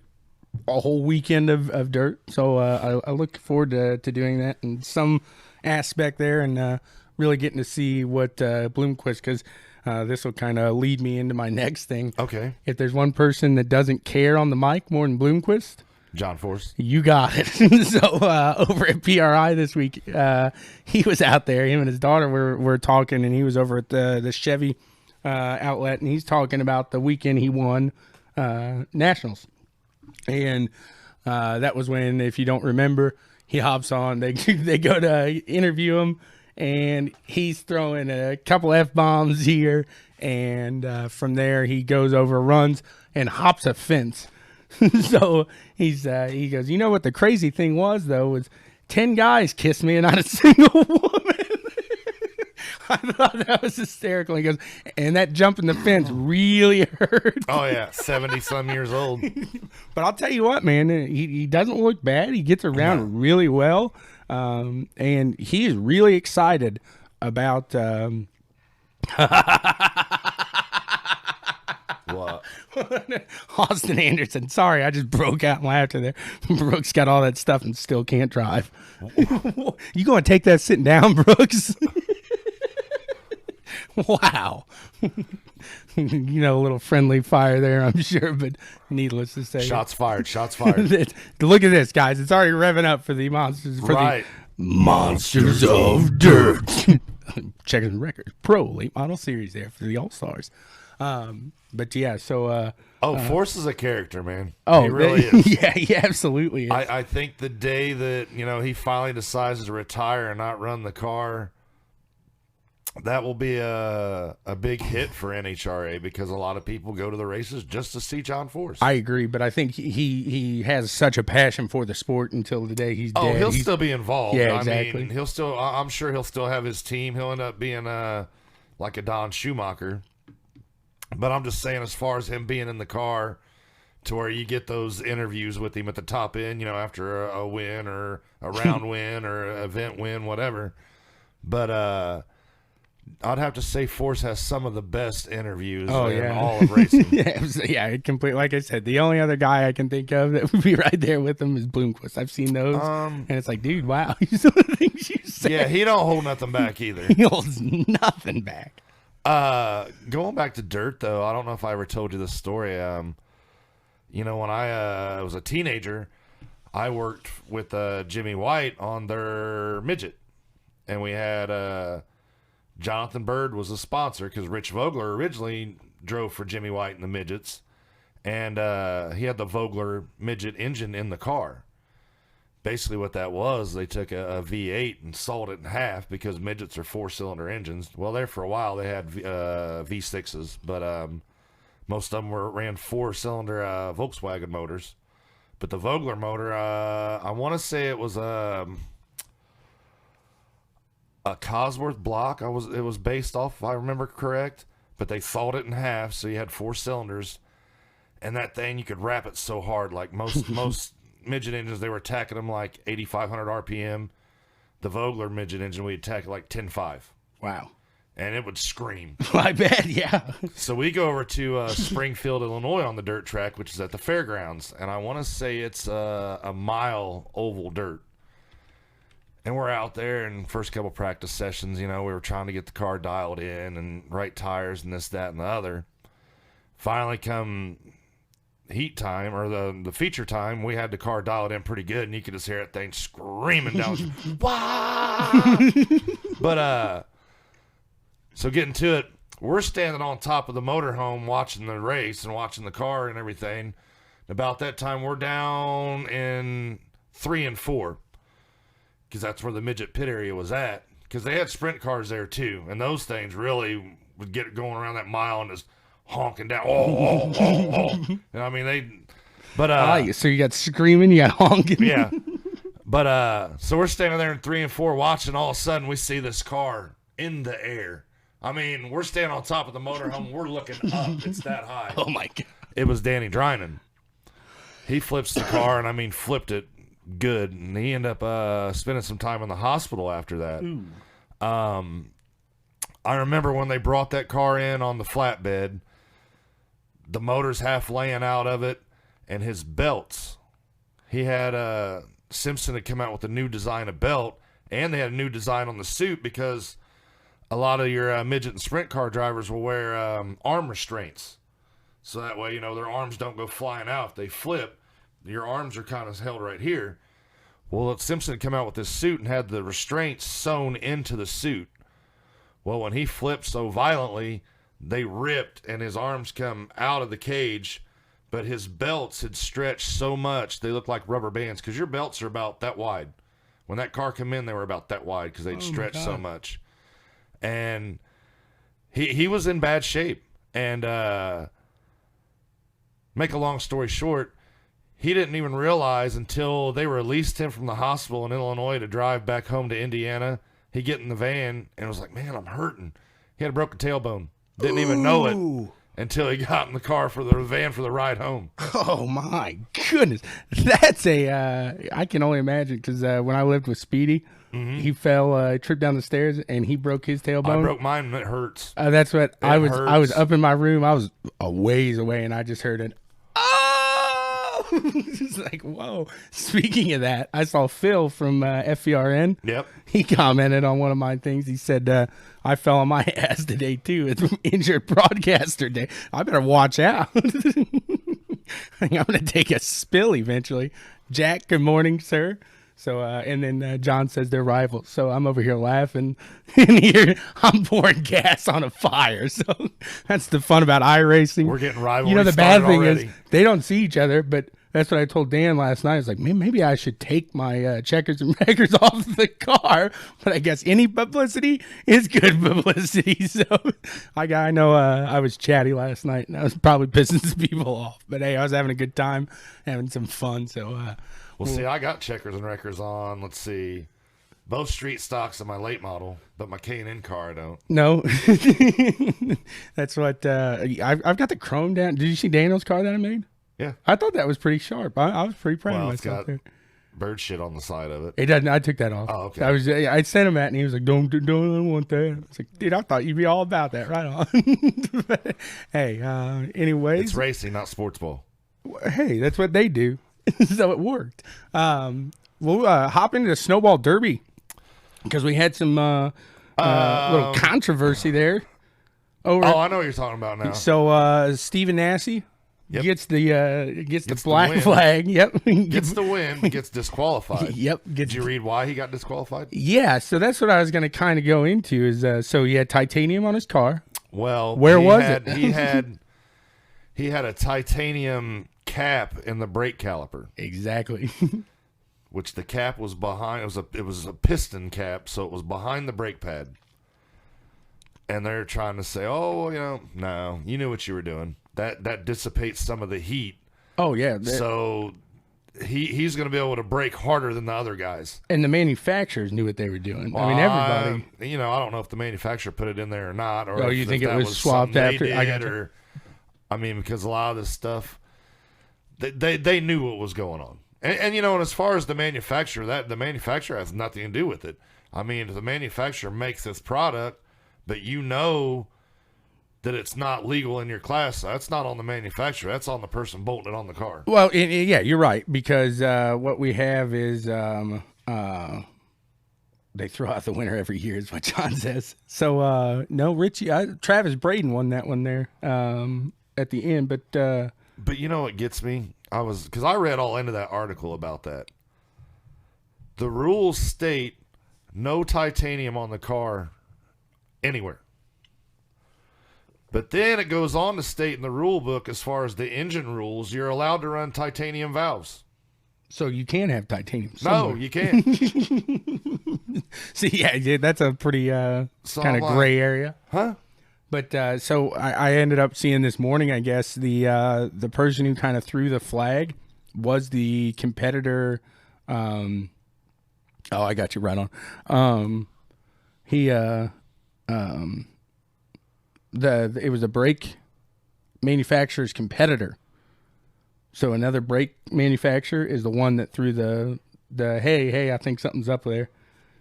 a whole weekend of dirt. So I look forward to doing that in some aspect there and really getting to see what Bloomquist, because this will kind of lead me into my next thing. Okay. If there's one person that doesn't care on the mic more than Bloomquist, John Force. you got it. So over at PRI this week, he was out there. Him and his daughter were talking, and he was over at the Chevy outlet, and he's talking about the weekend he won Nationals. And that was when, if you don't remember, he hops on. They go to interview him, and he's throwing a couple F-bombs here. And from there, he goes over, runs, and hops a fence. So he goes, you know what the crazy thing was, though, was 10 guys kissed me and not a single woman. I thought that was hysterical. He goes, and that jump in the fence really hurt. Oh, yeah. 70-some years old. But I'll tell you what, man, he doesn't look bad. He gets around really well. And he is really excited about What? Austin Anderson. Sorry, I just broke out in laughter there. Brooks got all that stuff and still can't drive. You going to take that sitting down, Brooks? Wow. You know, a little friendly fire there, I'm sure, but needless to say. Shots fired. Shots fired. Look at this, guys. It's already revving up for the monsters. For right. The Monsters of Dirt. Checking the record. Pro late model series there for the All-Stars. But yeah, so. Force is a character, man. Oh, he really is. Yeah, he absolutely is. I think the day that, he finally decides to retire and not run the car, that will be a big hit for NHRA, because a lot of people go to the races just to see John Force. I agree, but I think he has such a passion for the sport until the day he's dead. Oh, he'll still be involved. Yeah, exactly. I mean, I'm sure he'll still have his team. He'll end up being like a Don Schumacher. But I'm just saying, as far as him being in the car, to where you get those interviews with him at the top end, after a win or a round win or an event win, whatever. But I'd have to say Force has some of the best interviews in all of racing. Yeah, completely. Like I said, the only other guy I can think of that would be right there with him is Bloomquist. I've seen those, and it's like, dude, wow, some of the things you say. Yeah, he don't hold nothing back either. He holds nothing back. Going back to dirt, though, I don't know if I ever told you this story. When I was a teenager, I worked with Jimmy White on their midget, and we had Jonathan Bird was a sponsor, because Rich Vogler originally drove for Jimmy White in the midgets, and he had the Vogler midget engine in the car. Basically what that was, they took a V8 and sawed it in half, because midgets are 4-cylinder engines. Well, there for a while they had V6s, but most of them ran 4-cylinder Volkswagen motors. But the Vogler motor, I want to say it was a Cosworth block. It was based off, if I remember correct, but they sawed it in half, so you had 4 cylinders, and that thing, you could wrap it so hard. Like most midget engines, they were attacking them like 8,500 RPM. The Vogler midget engine, we attack it like 10.5. Wow. And it would scream. I bet, yeah. So we go over to Springfield, Illinois on the dirt track, which is at the fairgrounds, and I want to say it's a mile oval dirt. And we're out there, and first couple practice sessions, we were trying to get the car dialed in and right tires and this, that, and the other. Finally come heat time, or the feature time, we had the car dialed in pretty good, and you could just hear that thing screaming down. Wah! But, so getting to it, we're standing on top of the motorhome watching the race and watching the car and everything. About that time, we're down in 3 and 4 because that's where the midget pit area was at. Because they had sprint cars there too, and those things really would get going around that mile and just honking down. And I mean they, but so you got screaming, you got honking. yeah. But so we're standing there in 3 and 4 watching. All of a sudden, we see this car in the air. I mean, we're standing on top of the motorhome. We're looking up. It's that high. Oh my God! It was Danny Drynan. He flips the car, and I mean, flipped it good, and he ended up spending some time in the hospital after that. I remember when they brought that car in on the flatbed, the motor's half laying out of it, and his belts. He had Simpson had come out with a new design of belt, and they had a new design on the suit because a lot of your midget and sprint car drivers will wear arm restraints. So that way, their arms don't go flying out. If they flip, your arms are kind of held right here. Well, Simpson had come out with this suit and had the restraints sewn into the suit. Well, when he flipped so violently, they ripped and his arms come out of the cage, but his belts had stretched so much they looked like rubber bands because your belts are about that wide. When that car came in, they were about that wide because they'd stretched so much. And he was in bad shape. And make a long story short, he didn't even realize until they released him from the hospital in Illinois to drive back home to Indiana. He get in the van and was like, man, I'm hurting. He had a broken tailbone. Didn't even know it until he got in the car for the van for the ride home. Oh my goodness. That's I can only imagine because when I lived with Speedy, he fell, tripped down the stairs and he broke his tailbone. I broke mine and it hurts. That's what I was. Hurts. I was up in my room. I was a ways away and I just heard it. It's like, whoa. Speaking of that, I saw Phil from FVRN. Yep. He commented on one of my things. He said, I fell on my ass today, too. It's injured broadcaster day. I better watch out. I think I'm going to take a spill eventually. Jack, good morning, sir. So, and then John says they're rivals. So I'm over here laughing, and here I'm pouring gas on a fire. So that's the fun about iRacing. We're getting rivalry. The bad thing already. is they don't see each other, but that's what I told Dan last night. I was like, man, maybe I should take my checkers and records off the car. But I guess any publicity is good publicity. So I know I was chatty last night, and I was probably pissing some people off. But hey, I was having a good time, having some fun. So. Well, see, I got checkers and records on, let's see, both street stocks of my late model, but my K&N car I don't. No. That's what, I've got the chrome down. Did you see Daniel's car that I made? Yeah. I thought that was pretty sharp. I was pretty proud of It's myself got there. bird shit on the side of it. It doesn't. I took that off. Oh, okay. I sent him that, and he was like, "Don't want that." I was like, "Dude, I thought you'd be all about that, right on." But, hey, anyways, It's racing, not sports ball. hey, that's what they do. So it worked. We'll hop into the snowball derby because we had some little controversy there. I know what you're talking about now. So Stephen Nassy gets the black flag. Yep, Gets the win, but gets disqualified. Yep. Did you read why he got disqualified? Yeah, so that's what I was going to kind of go into. Is so he had titanium on his car. Well, where was it? he had a titanium cap in the brake caliper. Exactly. Which the cap was behind. It was a piston cap, so it was behind the brake pad. And they're trying to say, no, you knew what you were doing. That dissipates some of the heat. Oh yeah. So he's going to be able to brake harder than the other guys. And the manufacturers knew what they were doing. Well, I mean, everybody. I don't know if the manufacturer put it in there or not, or you think if it that was swapped after? I got you. Because a lot of this stuff, they knew what was going on. And as far as the manufacturer has nothing to do with it. I mean, if the manufacturer makes this product, but that it's not legal in your class, that's not on the manufacturer. That's on the person bolting it on the car. Well, yeah, you're right, because what we have is they throw out the winner every year is what John says. So, no, Richie, Travis Braden won that one there at the end. But you know what gets me? Because I read all into that article about that. The rules state no titanium on the car anywhere. But then it goes on to state in the rule book, as far as the engine rules, you're allowed to run titanium valves. So you can have titanium No, somewhere. you can't. See, yeah, that's a pretty kind of gray area. Huh? But so I ended up seeing this morning, I guess, the person who kind of threw the flag was the competitor. Oh, I got you right on. It was a brake manufacturer's competitor. So another brake manufacturer is the one that threw the hey, I think something's up there.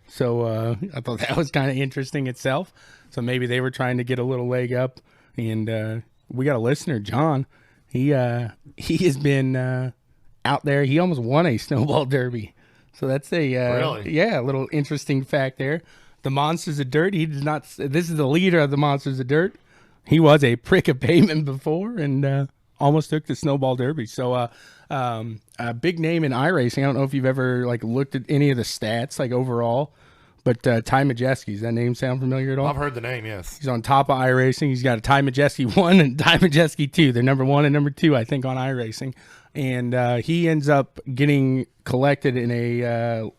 So I thought that was kind of interesting itself. So maybe they were trying to get a little leg up. And we got a listener, John. He has been out there. He almost won a snowball derby. So that's a really? A little interesting fact there. The Monsters of Dirt. He did not. This is the leader of the Monsters of Dirt. He was a prick of pavement before and almost took the snowball derby. So a big name in iRacing. I don't know if you've ever looked at any of the stats overall, but Ty Majeski. Does that name sound familiar at all? I've heard the name, yes. He's on top of iRacing. He's got a Ty Majeski 1 and Ty Majeski 2. They're number 1 and number 2, I think, on iRacing. And he ends up getting collected in a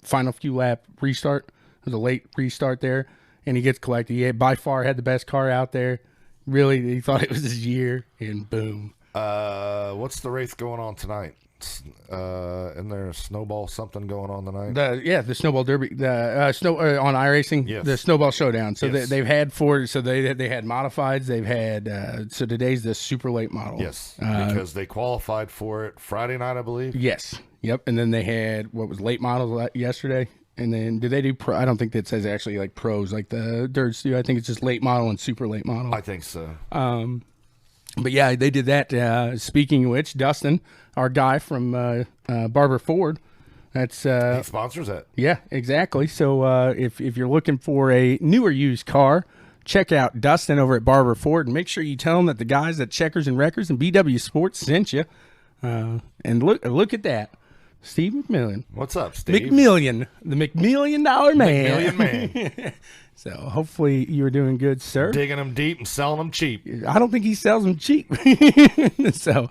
final few lap restart. It was a late restart there, and he gets collected. He by far had the best car out there. Really, he thought it was his year, and boom. What's the race going on tonight? Isn't there a snowball something going on tonight? The snowball derby, the snow on iRacing, yes. The snowball showdown. So yes. they've had 4. So they had modifieds. They've had so today's the super late model. Yes, because they qualified for it Friday night, I believe. Yes, yep. And then they had what was late models yesterday. And then do they do pro? I don't think that says actually pros like the Dirts do. I think it's just late model and super late model. I think so. But yeah, they did that. Speaking of which, Dustin, our guy from Barber Ford, that's he sponsors it. Yeah, exactly. So if you're looking for a newer used car, check out Dustin over at Barber Ford, and make sure you tell him that the guys at Checkers and Wreckers and BW Sports sent you. And look at that. Steve McMillan. What's up, Steve? McMillian, the $McMillion man. McMillion man. So hopefully you're doing good, sir. Digging them deep and selling them cheap. I don't think he sells them cheap. So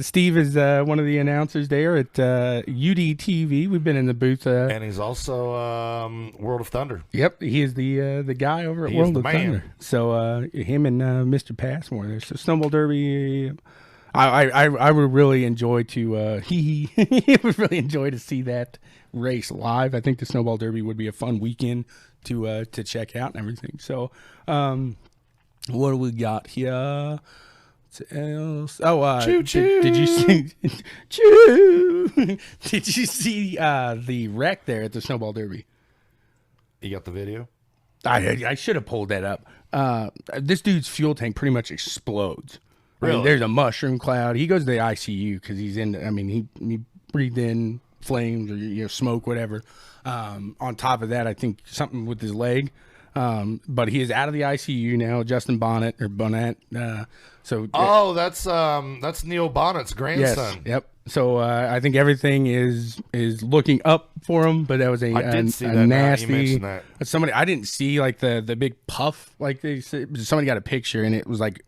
Steve is one of the announcers there at UDTV. We've been in the booth. And he's also World of Thunder. Yep, he is the guy over at He World is the of man. Thunder. So him and Mr. Passmore there. So Snowball Derby. I would really enjoy to he would really enjoy to see that race live. I think the Snowball Derby would be a fun weekend to check out and everything. So what do we got here? Else? Oh, choo choo. Did you see? Choo. Did you see the wreck there at the Snowball Derby? You got the video? I should have pulled that up. This dude's fuel tank pretty much explodes. Really? I mean, there's a mushroom cloud. He goes to the ICU because he's in. I mean, he breathed in flames or smoke, whatever. On top of that, I think something with his leg. But he is out of the ICU now. Justin Bonnet. That's Neil Bonnet's grandson. Yes. Yep. So I think everything is looking up for him. But that was a nasty. You mentioned that. Somebody I didn't see the big puff like they said. Somebody got a picture and it was like.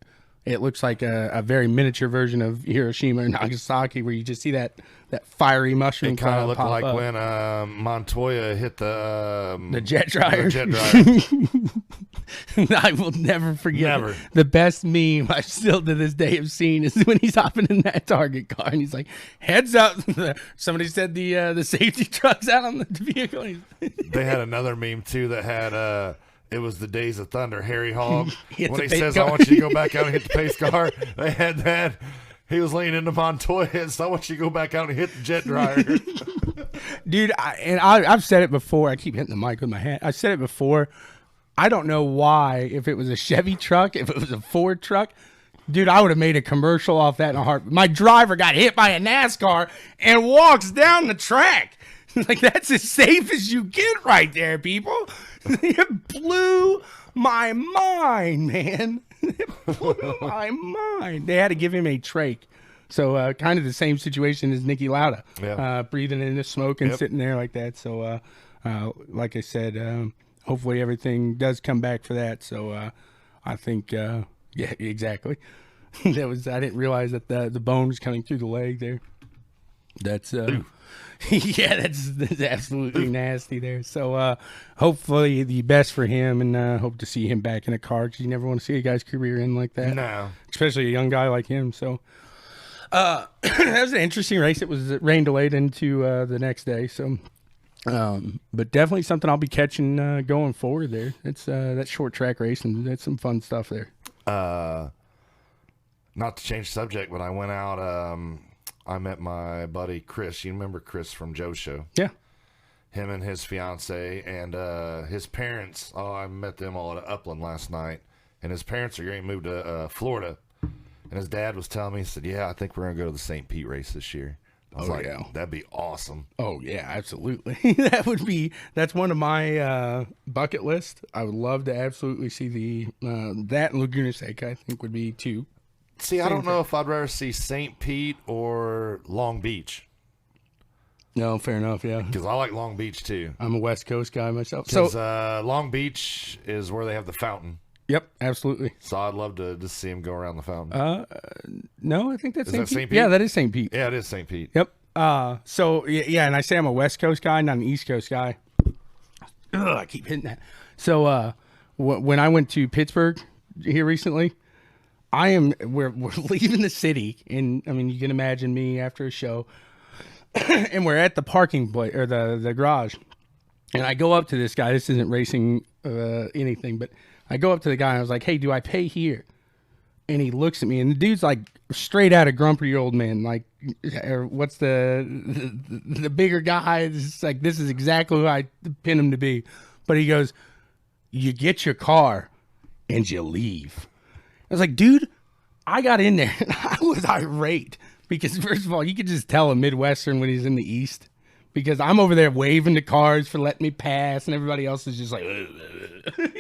It looks like a very miniature version of Hiroshima and Nagasaki, where you just see that fiery mushroom. It kind of looked like when Montoya hit the jet dryer. I will never forget. Never. The best meme I still to this day have seen is when he's hopping in that Target car and he's like, "Heads up!" Somebody said the safety truck's out on the vehicle. They had another meme too that had. It was the Days of Thunder, Harry Hogg. When he says, car. "I want you to go back out and hit the pace car," they had that. He was leaning into Montoya and so I want you to go back out and hit the jet dryer. Dude, I've said it before. I keep hitting the mic with my hand. I've said it before. I don't know why, if it was a Chevy truck, if it was a Ford truck, dude, I would have made a commercial off that in a heartbeat. My driver got hit by a NASCAR and walks down the track. Like, that's as safe as you get right there, people. It blew my mind, man. It blew my mind. They had to give him a trach. So kind of the same situation as Nicky Lauda. Yeah. Breathing in the smoke and sitting there like that. So like I said, hopefully everything does come back for that. So I think, yeah, exactly. I didn't realize that the bone was coming through the leg there. That's, yeah, that's absolutely nasty there. So, hopefully the best for him, and hope to see him back in a car, because you never want to see a guy's career end like that. No. Especially a young guy like him. So, that was an interesting race. It was rain delayed into the next day. So, but definitely something I'll be catching going forward there. It's that short track race, and that's some fun stuff there. Not to change subject, but I went out. I met my buddy Chris. You remember Chris from Joe's show? Yeah. Him and his fiance and his parents. Oh, I met them all at Upland last night. And his parents are going to move to Florida. And his dad was telling me, he said, yeah, I think we're going to go to the St. Pete race this year. I was that'd be awesome. Oh, yeah, absolutely. That's one of my bucket list. I would love to absolutely see that and Laguna Seca, I think would be two. See, I don't know if I'd rather see St. Pete or Long Beach. No, fair enough, yeah. Because I like Long Beach, too. I'm a West Coast guy myself. Because Long Beach is where they have the fountain. Yep, absolutely. So I'd love to just see him go around the fountain. No, I think that's St. Pete. Yeah, that is St. Pete. Yeah, it is St. Pete. Yep. So, yeah, and I say I'm a West Coast guy, not an East Coast guy. Ugh, I keep hitting that. So, when I went to Pittsburgh here recently, we're leaving the city, and I mean, you can imagine me after a show, and we're at the parking place, or the garage, and I go up to this guy. This isn't racing anything, but I go up to the guy and I was like, hey, do I pay here? And he looks at me, and the dude's like straight out of Grumpy Old Man. Like, or what's the bigger guy? It's like, this is exactly who I pin him to be. But he goes, you get your car and you leave. I was like, dude, I got in there and I was irate because, first of all, you could just tell a Midwestern when he's in the East, because I'm over there waving to cars for letting me pass, and everybody else is just like,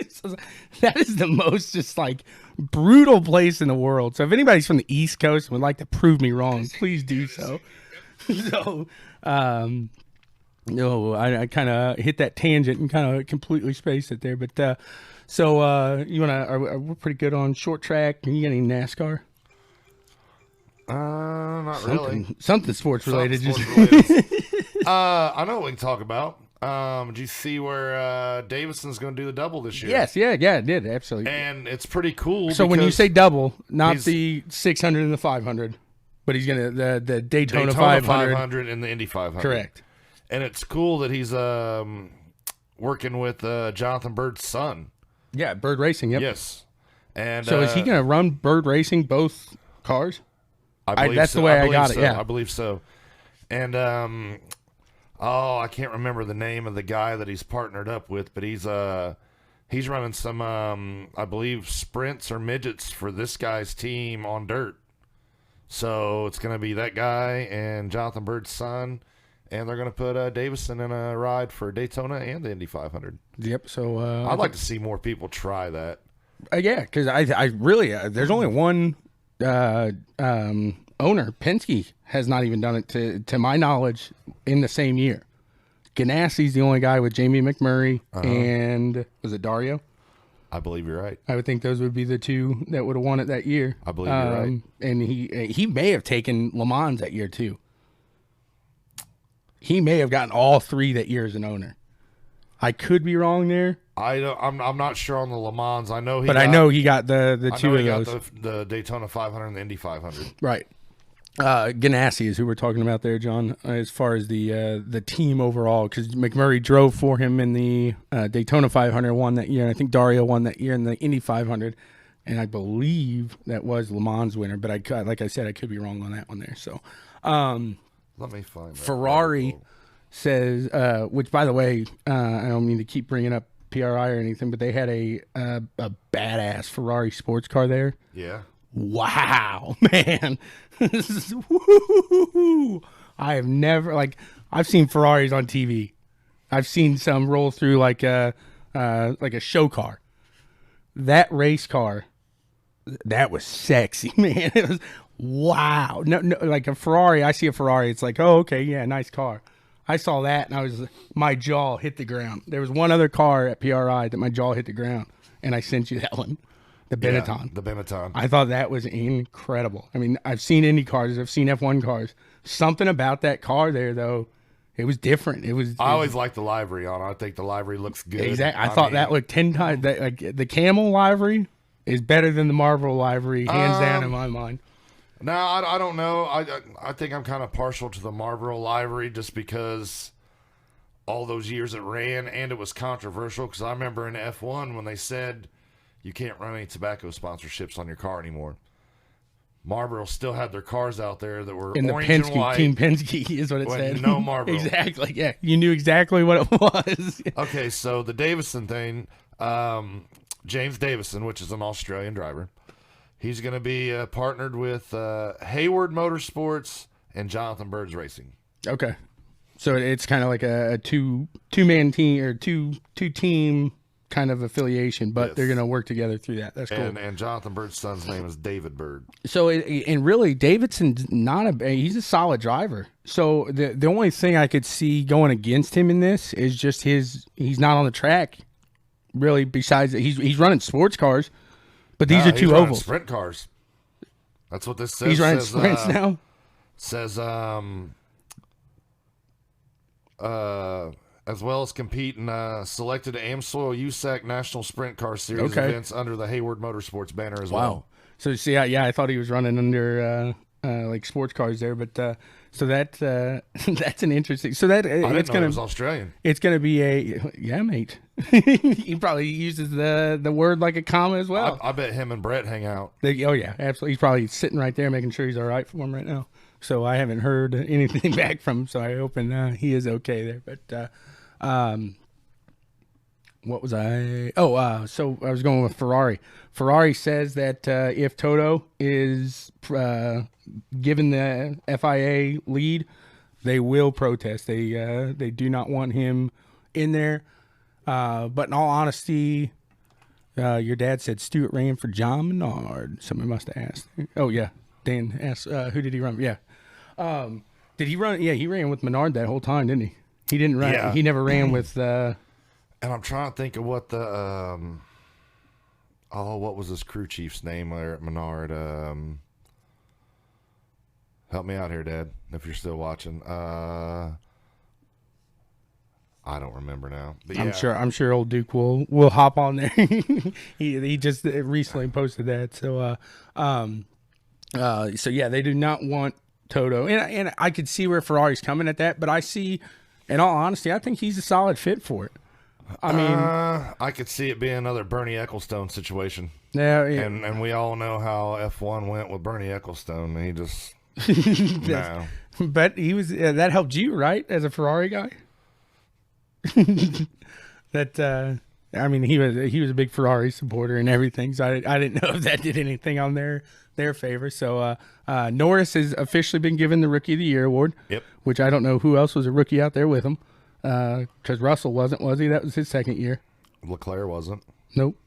so that is the most just like brutal place in the world. So if anybody's from the East Coast and would like to prove me wrong, please do so. So, no, I kind of hit that tangent and kind of completely spaced it there. But so you wanna? We're pretty good on short track. Can you get any NASCAR? Not really. Something sports related. I know what we can talk about. Did you see where Davidson's going to do the double this year? Yes, yeah, it did, absolutely. And it's pretty cool. So when you say double, not the 600 and the 500, but he's going to the Daytona 500 and the Indy 500. Correct. And it's cool that he's working with Jonathan Bird's son. Yeah, Bird Racing. Yep. Yes. And so is he going to run Bird Racing both cars? I believe that's so. the way I got it. Yeah, I believe so. And I can't remember the name of the guy that he's partnered up with, but he's running some I believe sprints or midgets for this guy's team on dirt. So it's going to be that guy and Jonathan Bird's son, and they're going to put Davison in a ride for Daytona and the Indy 500. Yep. So I'd like to see more people try that. Yeah, because I really there's only one owner. Penske has not even done it to my knowledge in the same year. Ganassi's the only guy with Jamie McMurray and was it Dario? I believe you're right. I would think those would be the two that would have won it that year. I believe you're right. And he may have taken Le Mans that year too. He may have gotten all three that year as an owner. I could be wrong there. I'm not sure on the Le Mans. I know I know he got the two of those. Got the Daytona 500 and the Indy 500. Right. Ganassi is who we're talking about there, John, as far as the team overall, because McMurray drove for him in the Daytona 500 won that year, and I think Dario won that year in the Indy 500, and I believe that was Le Mans winner, but like I said, I could be wrong on that one there. So, let me find that. Ferrari says, which by the way, I don't mean to keep bringing up PRI or anything, but they had a badass Ferrari sports car there. Yeah. Wow, man. Woo-hoo-hoo-hoo. I have never, I've seen Ferraris on TV. I've seen some roll through like a show car. That race car, that was sexy, man. It was, wow. No, like a Ferrari, I see a Ferrari, it's like, oh, okay, yeah, nice car. I saw that, and my jaw hit the ground. There was one other car at PRI that my jaw hit the ground, and I sent you that one. the Benetton. Yeah, the Benetton. I thought that was incredible. I mean, I've seen Indy cars, I've seen F1 cars. Something about that car there, though, it was different. I always like the livery on it. I think the livery looks good. Exactly. I thought that looked 10 times. Like the camel livery is better than the Marlboro livery, hands down in my mind. No, I don't know. I think I'm kind of partial to the Marlboro livery just because all those years it ran, and it was controversial because I remember in F1 when they said you can't run any tobacco sponsorships on your car anymore. Marlboro still had their cars out there that were in the orange Penske, and white. Team Penske is what it said. No Marlboro. Exactly, yeah. You knew exactly what it was. Okay, so the Davison thing, James Davison, which is an Australian driver, he's going to be partnered with Hayward Motorsports and Jonathan Bird's Racing. Okay. So it's kind of like a two-man team or two-team kind of affiliation, but they're going to work together through that. That's cool. And Jonathan Bird's son's name is David Bird. So, and really, Davidson's he's a solid driver. So the only thing I could see going against him in this is just he's not on the track, really, besides that he's running sports cars, but these are two ovals. Sprint cars. That's what this says. He's running sprints now? Says, as well as compete in selected AMSOIL USAC National Sprint Car Series events under the Hayward Motorsports banner as well. So see, I thought he was running under like sports cars there, but so that that's an interesting. So that I didn't know he was Australian. It's gonna be mate. He probably uses the word like a comma as well. I bet him and Brett hang out. Oh yeah, absolutely. He's probably sitting right there making sure he's all right for him right now. So I haven't heard anything back from him, so I hope he is okay there. But what was I? So I was going with Ferrari. Ferrari says that if Toto is given the FIA lead, they will protest. They do not want him in there. But in all honesty, your dad said Stewart ran for John Menard. Somebody must have asked. Oh yeah, Dan asked who did he run? Yeah. Did he run? Yeah, he ran with Menard that whole time, didn't he? He didn't run. Yeah. He never ran with. And I'm trying to think of what the what was his crew chief's name there at Menard? Help me out here, Dad, if you're still watching. I don't remember now. But yeah. I'm sure old Duke will hop on there. he just recently posted that. So so yeah, they do not want Toto, and I could see where Ferrari's coming at that, but I see, in all honesty, I think he's a solid fit for it. I mean, I could see it being another Bernie Ecclestone situation. Yeah. And we all know how F1 went with Bernie Ecclestone. He just no. But he was that helped you, right, as a Ferrari guy. That I mean, he was a big Ferrari supporter and everything. So I didn't know if that did anything on their favor. So Norris has officially been given the Rookie of the Year award. Yep. Which I don't know who else was a rookie out there with him. Because Russell wasn't, was he? That was his second year. Leclerc wasn't. Nope.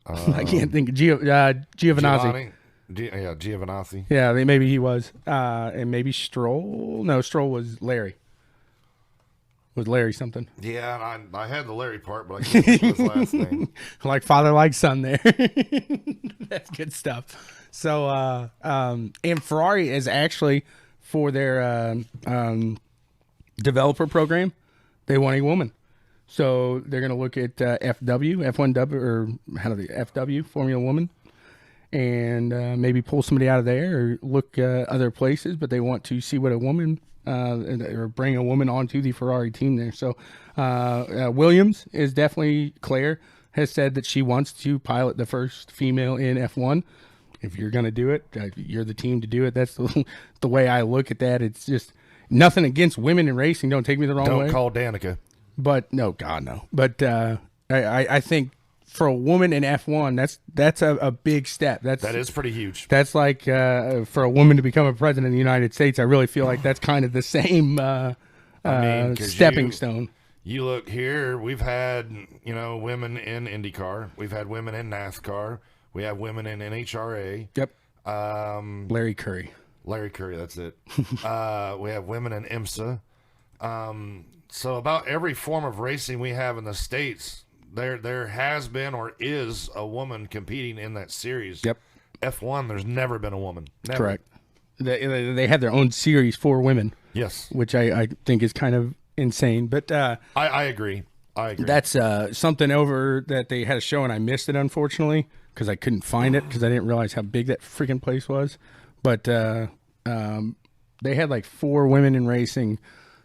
I can't think of Giovinazzi. Giovinazzi. Yeah, maybe he was. And maybe Stroll. No, Stroll was Larry. Was Larry something? Yeah, and I had the Larry part, but I can't think of his last name. Like father, like son there. That's good stuff. So, and Ferrari is actually, for their developer program, they want a woman. So they're going to look at F1W, or FW, Formula Woman, and maybe pull somebody out of there or look other places, but they want to see what a woman or bring a woman onto the Ferrari team there. So Williams is definitely, Claire has said that she wants to pilot the first female in F1. If you're going to do it, you're the team to do it. That's the way I look at that. It's just nothing against women in racing. Don't take me the wrong way. Don't call Danica. But no, God, no. But I think for a woman in F1, that's a big step. That is pretty huge. That's like for a woman to become a president of the United States. I really feel like that's kind of the same stepping stone. You look here, we've had women in IndyCar. We've had women in NASCAR. We have women in NHRA. Yep. Larry Curry, that's it. We have women in IMSA. So about every form of racing we have in the States, there has been or is a woman competing in that series. Yep. F1, there's never been a woman. Never. Correct. They had their own series for women. Yes. Which I think is kind of insane. But I agree. I agree. That's something over that they had a show and I missed it, unfortunately, because I couldn't find it because I didn't realize how big that freaking place was. But they had like 4 women in racing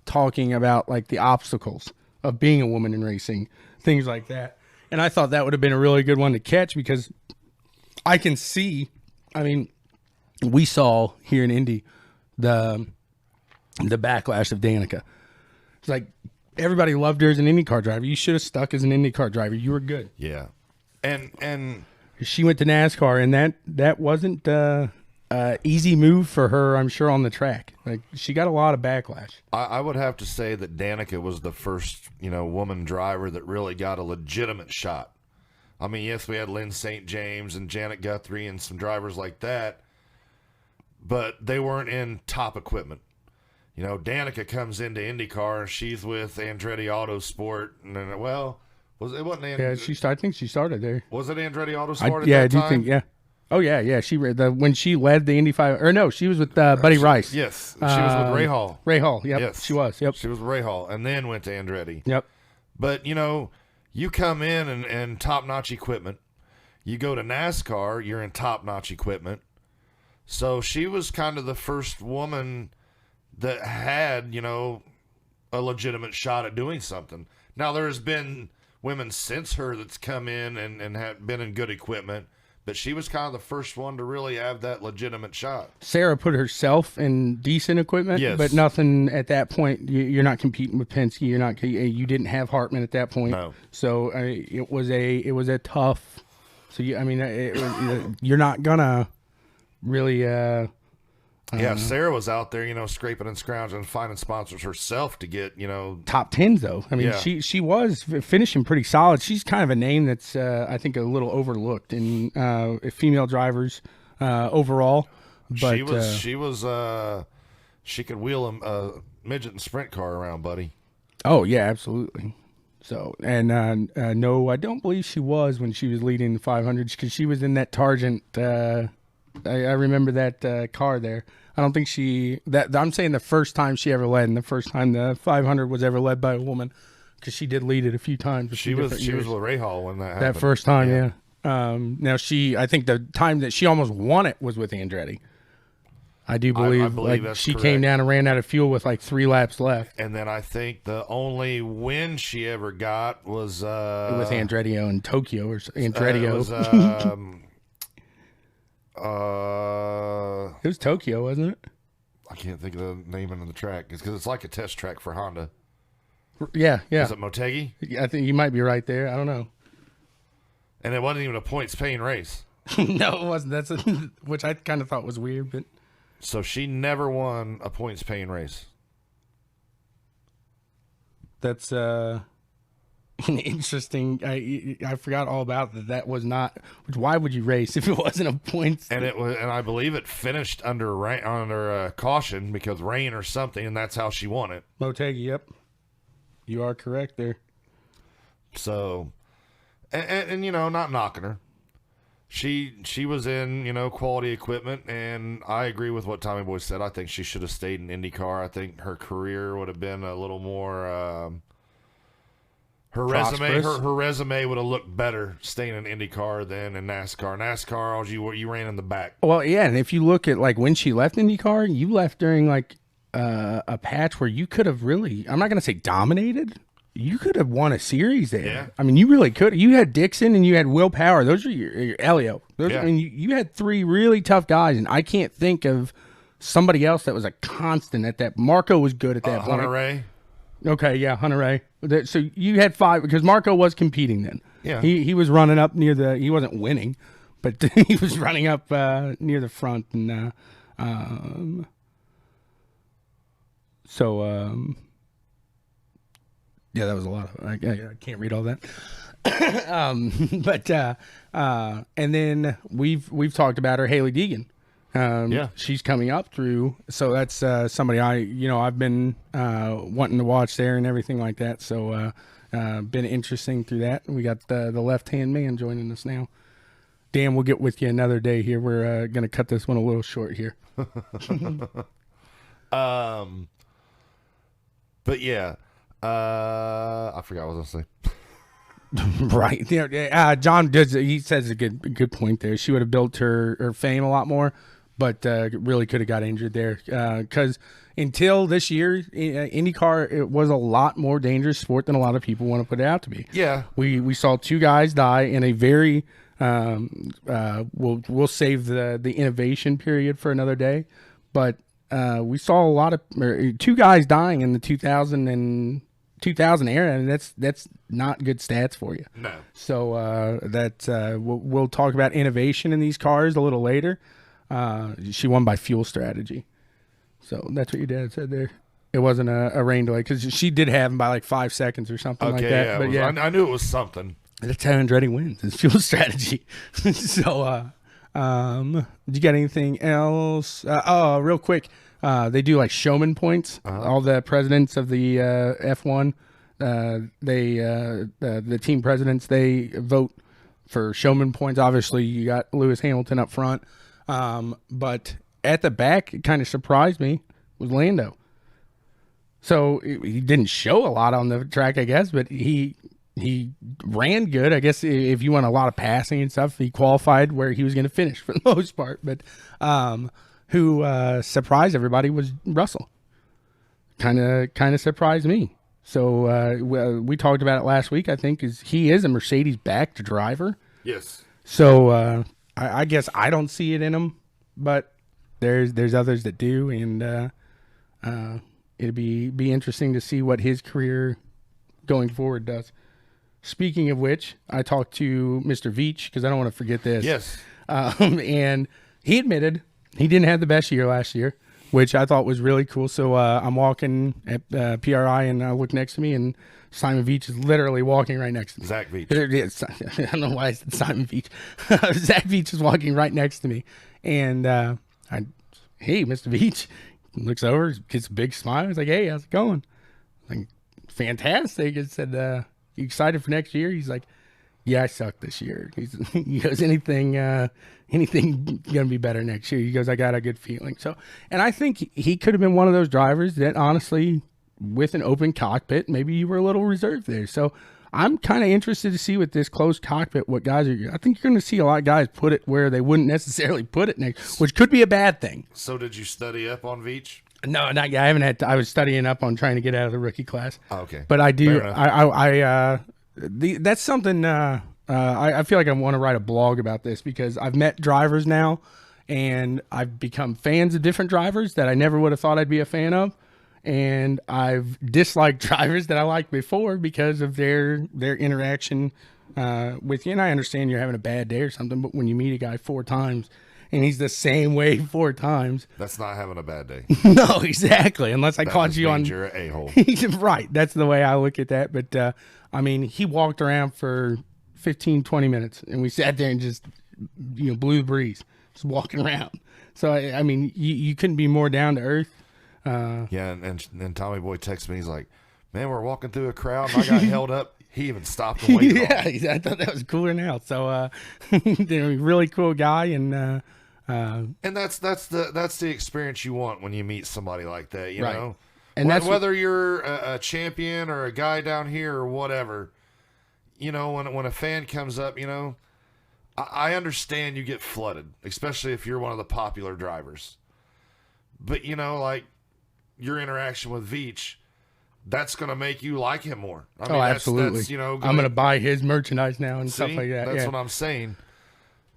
talking about like the obstacles of being a woman in racing, things like that. And I thought that would have been a really good one to catch because I can see, I mean, we saw here in Indy the backlash of Danica. It's like everybody loved her as an IndyCar driver. You should have stuck as an IndyCar driver. You were good. Yeah. And she went to NASCAR, and that wasn't easy move for her, I'm sure, on the track. Like, she got a lot of backlash. I would have to say that Danica was the first, woman driver that really got a legitimate shot. I mean, yes, we had Lynn St. James and Janet Guthrie and some drivers like that, but they weren't in top equipment. Danica comes into IndyCar. She's with Andretti Autosport, and then, it wasn't Andretti. Yeah, I think she started there. Was it Andretti Autosport? I do think, yeah. Oh yeah. She when she led the Indy 5, or no, she was with Buddy Rice. Yes, she was with Ray Hall. Ray Hall, yep, yes, she was. Yep, she was with Ray Hall, and then went to Andretti. Yep. But you come in and top-notch equipment. You go to NASCAR, you're in top-notch equipment. So she was kind of the first woman that had, a legitimate shot at doing something. Now, there's been women since her that's come in and have been in good equipment, but she was kind of the first one to really have that legitimate shot. Sarah put herself in decent equipment, yes, but nothing at that point. You're not competing with Penske. You didn't have Hartman at that point. No. So it was a tough. So you're not gonna really. Yeah, Sarah was out there, scraping and scrounging and finding sponsors herself to get, top 10s though. I mean, yeah. she was finishing pretty solid. She's kind of a name that's I think a little overlooked in female drivers overall. But she could wheel a midget and sprint car around, buddy. Oh yeah, absolutely. So and no, I don't believe she was when she was leading the 500s because she was in that Targent. I remember that car there. I don't think I'm saying the first time she ever led, and the first time the 500 was ever led by a woman, because she did lead it a few times. She was with Ray Hall when that happened. That first time, yeah. Now I think the time that she almost won it was with Andretti. I do believe, I believe that's she correct. came down and ran out of fuel with like 3 laps left. And then I think the only win she ever got was with Andretti in Tokyo or Andretti. It was Tokyo, wasn't it? I can't think of the name of the track. It's because it's like a test track for Honda. Yeah. Is it Motegi? I think you might be right there. I don't know. And it wasn't even a points-paying race. No, it wasn't. Which I kind of thought was weird, but so she never won a points-paying race. That's interesting. I forgot all about that. That was not. Why would you race if it wasn't a points? And it was, and I believe it finished under caution because rain or something, and that's how she won it. Motegi, yep, you are correct there. So, and not knocking her. She was in quality equipment, and I agree with what TommyBoy said. I think she should have stayed in IndyCar. I think her career would have been a little more. Her resume would have looked better staying in IndyCar than in NASCAR. NASCAR, you ran in the back. Well, yeah, and if you look at like when she left IndyCar, you left during like a patch where you could have really, I'm not going to say dominated. You could have won a series there. Yeah. I mean, you really could. You had Dixon and you had Will Power. Those are your Elio. Yeah. I mean, you had 3 really tough guys, and I can't think of somebody else that was a constant at that. Marco was good at that point. Hunter Ray. Okay, yeah, Hunter Ray. So you had 5 because Marco was competing then. Yeah, he was running up near the. He wasn't winning, but he was running up near the front, and yeah, that was a lot of. I can't read all that. And then we've talked about her, Haley Deegan. Yeah, she's coming up through, so that's somebody I've been wanting to watch there and everything like that. So been interesting through that. We got the left-hand man joining us now. Dan, we'll get with you another day here. We're going to cut this one a little short here. But yeah, I forgot what I was going to say. Right. John does. He says a good point there. She would have built her fame a lot more, but really could have got injured there. Because until this year, IndyCar, it was a lot more dangerous sport than a lot of people want to put it out to be. Yeah. We saw 2 guys die in a very we'll save the innovation period for another day, but we saw a lot of 2 guys dying in the 2000 era, and that's not good stats for you. No. So we'll talk about innovation in these cars a little later. She won by fuel strategy. So that's what your dad said there. It wasn't a rain delay, because she did have him by like 5 seconds or something like that. Yeah, I knew it was something. That's how Andretti wins. It's fuel strategy. So, did you got anything else? Real quick, they do like showman points. All the presidents of the F1, the team presidents, they vote for showman points. Obviously, you got Lewis Hamilton up front, but at the back, it kind of surprised me, was Lando. So he didn't show a lot on the track, I guess, but he ran good. I guess if you want a lot of passing and stuff, he qualified where he was going to finish for the most part. But who surprised everybody was Russell. Kind of surprised me. So we talked about it last week. I think he is a Mercedes-backed driver. Yes. So I guess I don't see it in him, but there's others that do, and it'd be interesting to see what his career going forward does. Speaking of which, I talked to Mr. Veach, because I don't want to forget this. Yes. And he admitted he didn't have the best year last year, which I thought was really cool. So I'm walking at PRI, and I look next to me, and Simon Veach is literally walking right next to me. Zach Veach. I don't know why I said Simon Veach. Zach Veach is walking right next to me. And hey, Mr. Veach. Looks over, gets a big smile. He's like, "Hey, how's it going?" I'm like, fantastic. I said, "You excited for next year?" He's like, "Yeah, I sucked this year." He goes, anything gonna be better next year. He goes, "I got a good feeling." So, and I think he could have been one of those drivers that honestly, with an open cockpit, maybe you were a little reserved there. So I'm kind of interested to see with this closed cockpit what guys are. I think you're going to see a lot of guys put it where they wouldn't necessarily put it next, which could be a bad thing. So did you study up on Veach? No, not yet. I haven't had. I was studying up on trying to get out of the rookie class. Oh, okay, but I do. That's something. I feel like I want to write a blog about this, because I've met drivers now, and I've become fans of different drivers that I never would have thought I'd be a fan of. And I've disliked drivers that I liked before because of their interaction with you. And I understand you're having a bad day or something, but when you meet a guy 4 times and he's the same way 4 times, that's not having a bad day. No, exactly. Unless I caught you on, you're an a-hole. Right. That's the way I look at that. But I mean, he walked around for 15, 20 minutes, and we sat there and just blew the breeze, just walking around. So I mean, you couldn't be more down to earth. Yeah, and then TommyBoy texts me. He's like, "Man, we're walking through a crowd, and I got held up." He even stopped and waited. Yeah, I thought that was cooler now. So, they're a really cool guy, and that's the experience you want when you meet somebody like that. You know, and that's whether you're a champion or a guy down here or whatever. When a fan comes up, I understand you get flooded, especially if you're one of the popular drivers. But like, your interaction with Veach, that's going to make you like him more. I mean, absolutely. That's, I'm going to buy his merchandise now and stuff like that. That's what I'm saying.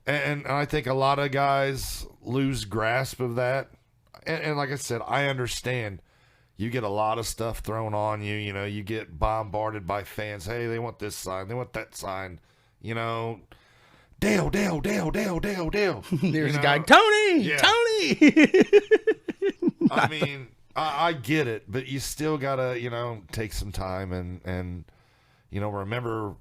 And I think a lot of guys lose grasp of that. And like I said, I understand. You get a lot of stuff thrown on you. You get bombarded by fans. Hey, they want this sign. They want that sign. Dale. There's a guy, Tony! Yeah. Tony! I mean, I get it, but you still gotta, take some time and remember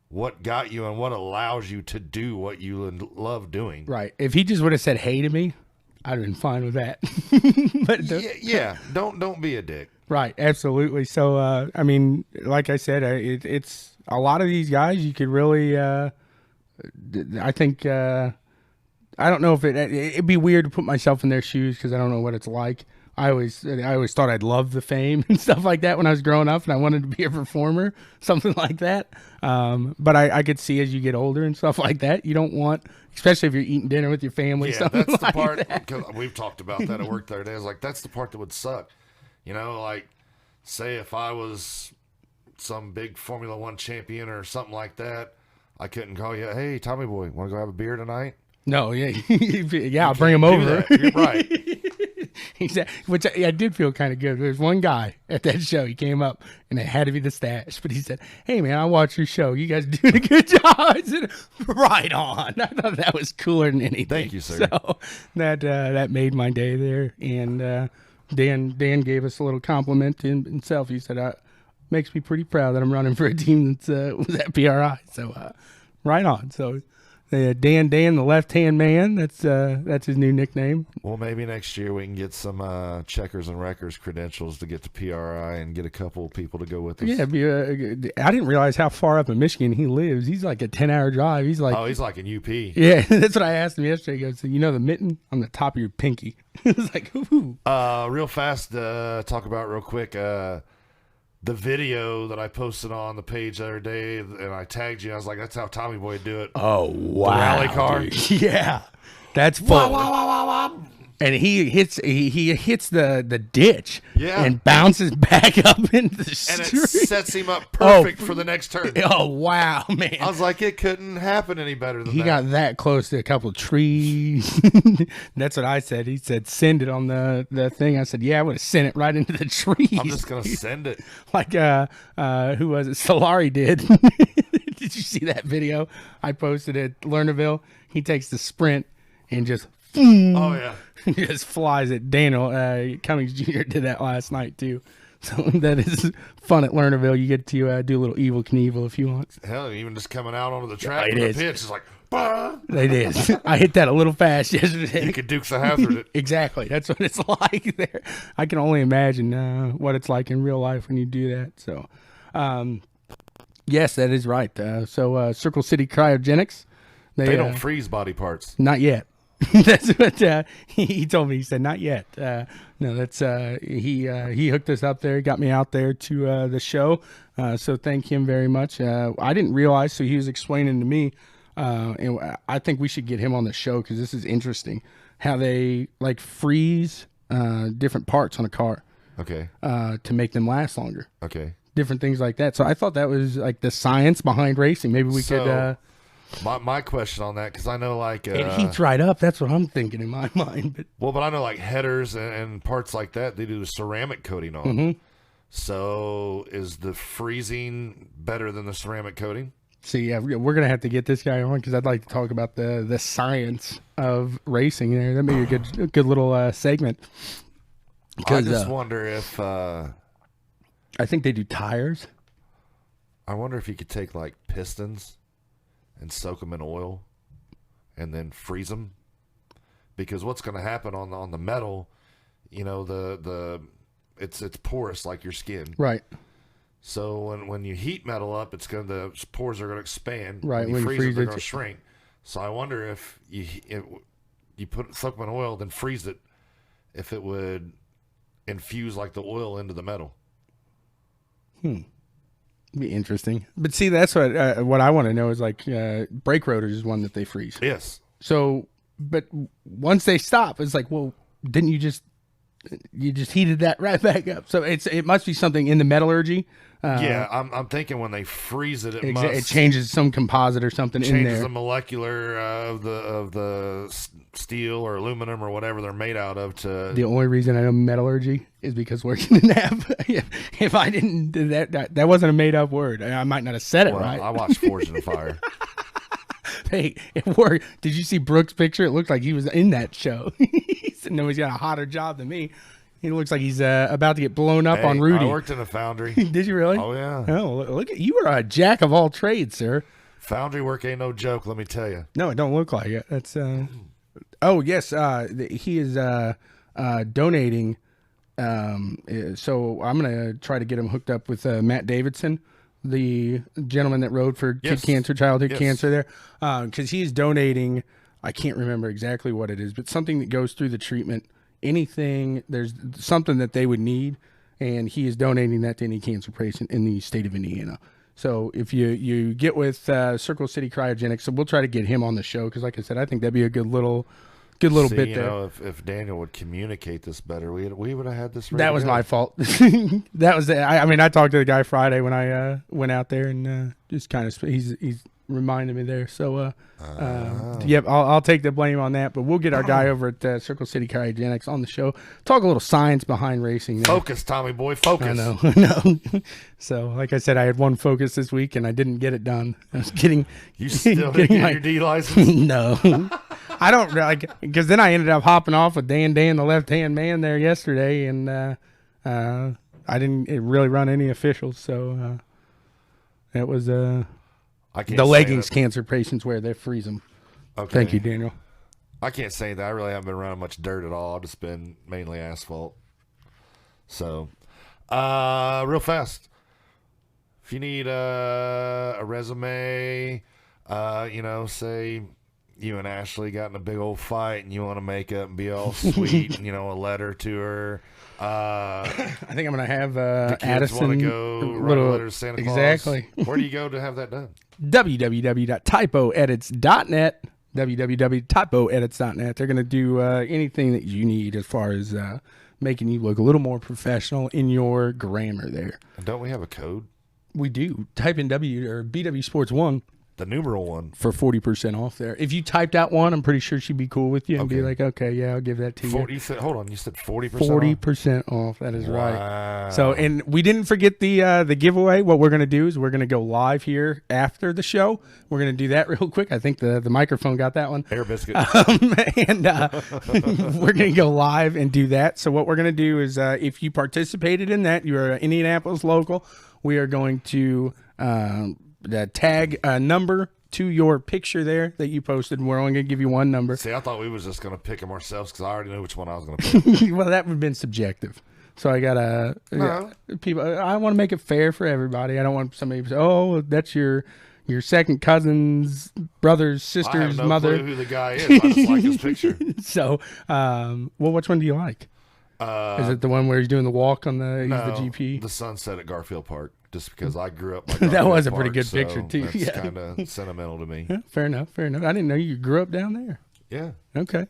what got you and what allows you to do what you love doing. Right. If he just would have said hey to me, I'd have been fine with that. But yeah. Don't be a dick. Right, absolutely. So, I mean, like I said, it's a lot of these guys you could really, I think, I don't know if it'd be weird to put myself in their shoes because I don't know what it's like. I always thought I'd love the fame and stuff like that when I was growing up, and I wanted to be a performer, something like that. But I could see as you get older and stuff like that, you don't want, especially if you're eating dinner with your family. Yeah, that's the like part. that. Cause we've talked about that at work the other day. It's like that's the part that would suck. You know, like say if I was some big Formula One champion or something like that, I couldn't call you. Hey, Tommy Boy, want to go have a beer tonight? No, yeah, yeah, I'll bring him over. You're right. Which I did feel kind of good. There's one guy at that show. He came up, and it had to be the stash. But he said, "Hey, man, I watched your show. You guys doing a good job." I said, "Right on." I thought that was cooler than anything. Thank you, sir. So that made my day there. And Dan gave us a little compliment to himself. He said, "Makes me pretty proud that I'm running for a team that was at PRI." So right on. So. Dan, the left-hand man. That's his new nickname. Well, maybe next year we can get some checkers and wreckers credentials to get to PRI and get a couple of people to go with us. Yeah, I didn't realize how far up in Michigan he lives. He's like a 10-hour drive. He's like, he's like in UP. Yeah, that's what I asked him yesterday. He goes, "You know the mitten on the top of your pinky?" It was like, ooh. Real fast, talk about real quick. The video that I posted on the page the other day, and I tagged you. I was like, "That's how Tommy Boy do it." Oh wow! The rally car. Dude. Yeah, that's fun. And he hits the ditch. Yeah. And bounces back up into the street. And it sets him up perfect for the next turn. Oh wow, man! I was like, it couldn't happen any better than that. He got that close to a couple of trees. That's what I said. He said, "Send it on the thing." I said, "Yeah, I would have sent it right into the trees." I'm just gonna send it. Like who was it? Solari did. Did you see that video I posted at Lernerville? He takes the sprint and just oh yeah, just flies it. Daniel Cummings Jr. did that last night too. So that is fun at Lernerville. You get to do a little Evel Knievel if you want. Hell, even just coming out onto the track Yeah, with the pitch is like, bah! It is. I hit that a little fast yesterday. You could Dukes of Hazzard it. Exactly. That's what it's like there. I can only imagine what it's like in real life when you do that. So, yes, that is right. So Circle City Cryogenics. They don't freeze body parts. Not yet. That's what he told me. He said, "Not yet." No, that's he hooked us up there. He got me out there to the show. So thank him very much. I didn't realize. So he was explaining to me, and I think we should get him on the show because this is interesting. How they like freeze different parts on a car. Okay. To make them last longer. Okay. Different things like that. So I thought that was like the science behind racing. Maybe we could. My question on that, because I know like it heats right up. That's what I'm thinking in my mind. But I know like headers and parts like that, they do the ceramic coating on. Mm-hmm. So is the freezing better than the ceramic coating? See, yeah, we're gonna have to get this guy on because I'd like to talk about the science of racing. There, that may be a good little segment. I just wonder if I think they do tires. I wonder if you could take like pistons and soak them in oil and then freeze them, because what's going to happen on the metal, you know, it's porous like your skin, right? So when you heat metal up, the pores are going to expand. Right. When you freeze it, they're going to shrink. So I wonder if you soak them in oil, then freeze it, if it would infuse like the oil into the metal. Be interesting. But see, that's what I want to know is like brake rotors is one that they freeze. Yes. So, but once they stop, it's like, well, didn't you just heated that right back up? So it must be something in the metallurgy. Yeah, I'm thinking when they freeze it, it changes some composite or something in there. Changes the molecular of the steel or aluminum or whatever they're made out of. To the only reason I know metallurgy is because working in that. If I didn't do that wasn't a made up word. I might not have said it right. I watched Forged in Fire. Hey, it worked. Did you see Brooks' picture? It looked like he was in that show. He said, "No, he's got a hotter job than me." He looks like he's about to get blown up on Rudy. I worked in a foundry. Did you really? Oh, yeah. Oh, look at you are a jack of all trades, sir. Foundry work ain't no joke, let me tell you. No, it don't look like it. That's oh yes, he is donating So I'm gonna try to get him hooked up with Matt Davidson, the gentleman that rode for childhood cancer there, because he's donating. I can't remember exactly what it is, but something that goes through the treatment. Anything, there's something that they would need, and he is donating that to any cancer patient in the state of Indiana. So if you get with Circle City Cryogenics, so we'll try to get him on the show because, like I said, I think that'd be a good little bit there. You know, if Daniel would communicate this better, we would have had this ready. That was my fault. That was I mean, I talked to the guy Friday when I went out there and just kind of he's reminded me there. So yep, I'll take the blame on that. But we'll get our guy over at Circle City Cryogenics on the show. Talk a little science behind racing. There. Focus, Tommy boy, focus. I know. So, like I said, I had one focus this week and I didn't get it done. I was getting. You still didn't get your D license? No. I don't like because then I ended up hopping off with Dan, the left-hand man there yesterday, and I didn't really run any officials, so it was the leggings cancer patients wear. They freeze them. Okay. Thank you, Daniel. I can't say that. I really haven't been running much dirt at all. I've just been mainly asphalt. So, real fast. If you need a resume, say you and Ashley got in a big old fight and you want to make up and be all sweet, a letter to her. I think I'm going to have Addison want to go write a letter to Santa Claus. Exactly. Where do you go to have that done? www.typoedits.net. www.typoedits.net. They're going to do anything that you need as far as making you look a little more professional in your grammar there. And don't we have a code? We do. Type in BWSPORTS1. The numeral 1. For 40% off there. If you typed out 1, I'm pretty sure she'd be cool with you and be like, okay, yeah, I'll give that to you. You said 40%? 40% off. That is right. So, and we didn't forget the giveaway. What we're going to do is we're going to go live here after the show. We're going to do that real quick. I think the microphone got that one. Air biscuit. And we're going to go live and do that. So what we're going to do is if you participated in that, you're an Indianapolis local, we are going to tag a number to your picture there that you posted, and we're only going to give you one number. See, I thought we was just going to pick them ourselves because I already knew which one I was going to pick. Well, that would have been subjective. So I got people. I want to make it fair for everybody. I don't want somebody to say, "Oh, that's your second cousin's brother's sister's mother." I have no clue who the guy is. I just like his picture. So, which one do you like? Is it the one where he's doing the walk on the GP? The sunset at Garfield Park. Just because I grew up by that was a Park, pretty good picture too. That's kind of sentimental to me. Yeah, fair enough. I didn't know you grew up down there. Yeah. Okay.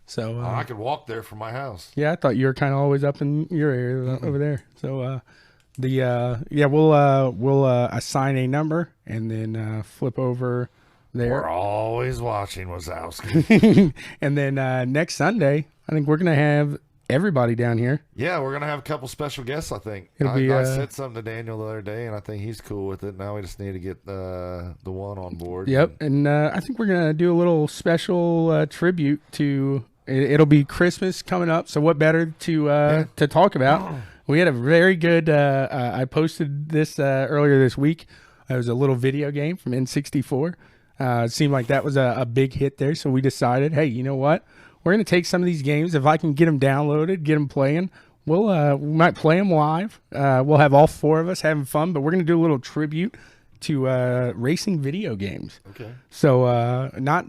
So I could walk there from my house. Yeah, I thought you were kind of always up in your area over there. So we'll assign a number and then flip over there. We're always watching Wazowski. And then next Sunday, I think we're gonna have everybody down here. Yeah, we're gonna have a couple special guests. I think I said something to Daniel the other day, and I think he's cool with it. Now we just need to get the one on board. Yep, and I think we're gonna do a little special tribute to. It'll be Christmas coming up, so what better to talk about? We had a very good. I posted this earlier this week. It was a little video game from N64. It seemed like that was a big hit there, so we decided, hey, you know what? We're going to take some of these games. If I can get them downloaded, get them playing, we might play them live. We'll have all 4 of us having fun, but we're going to do a little tribute to racing video games. Okay. So I'm not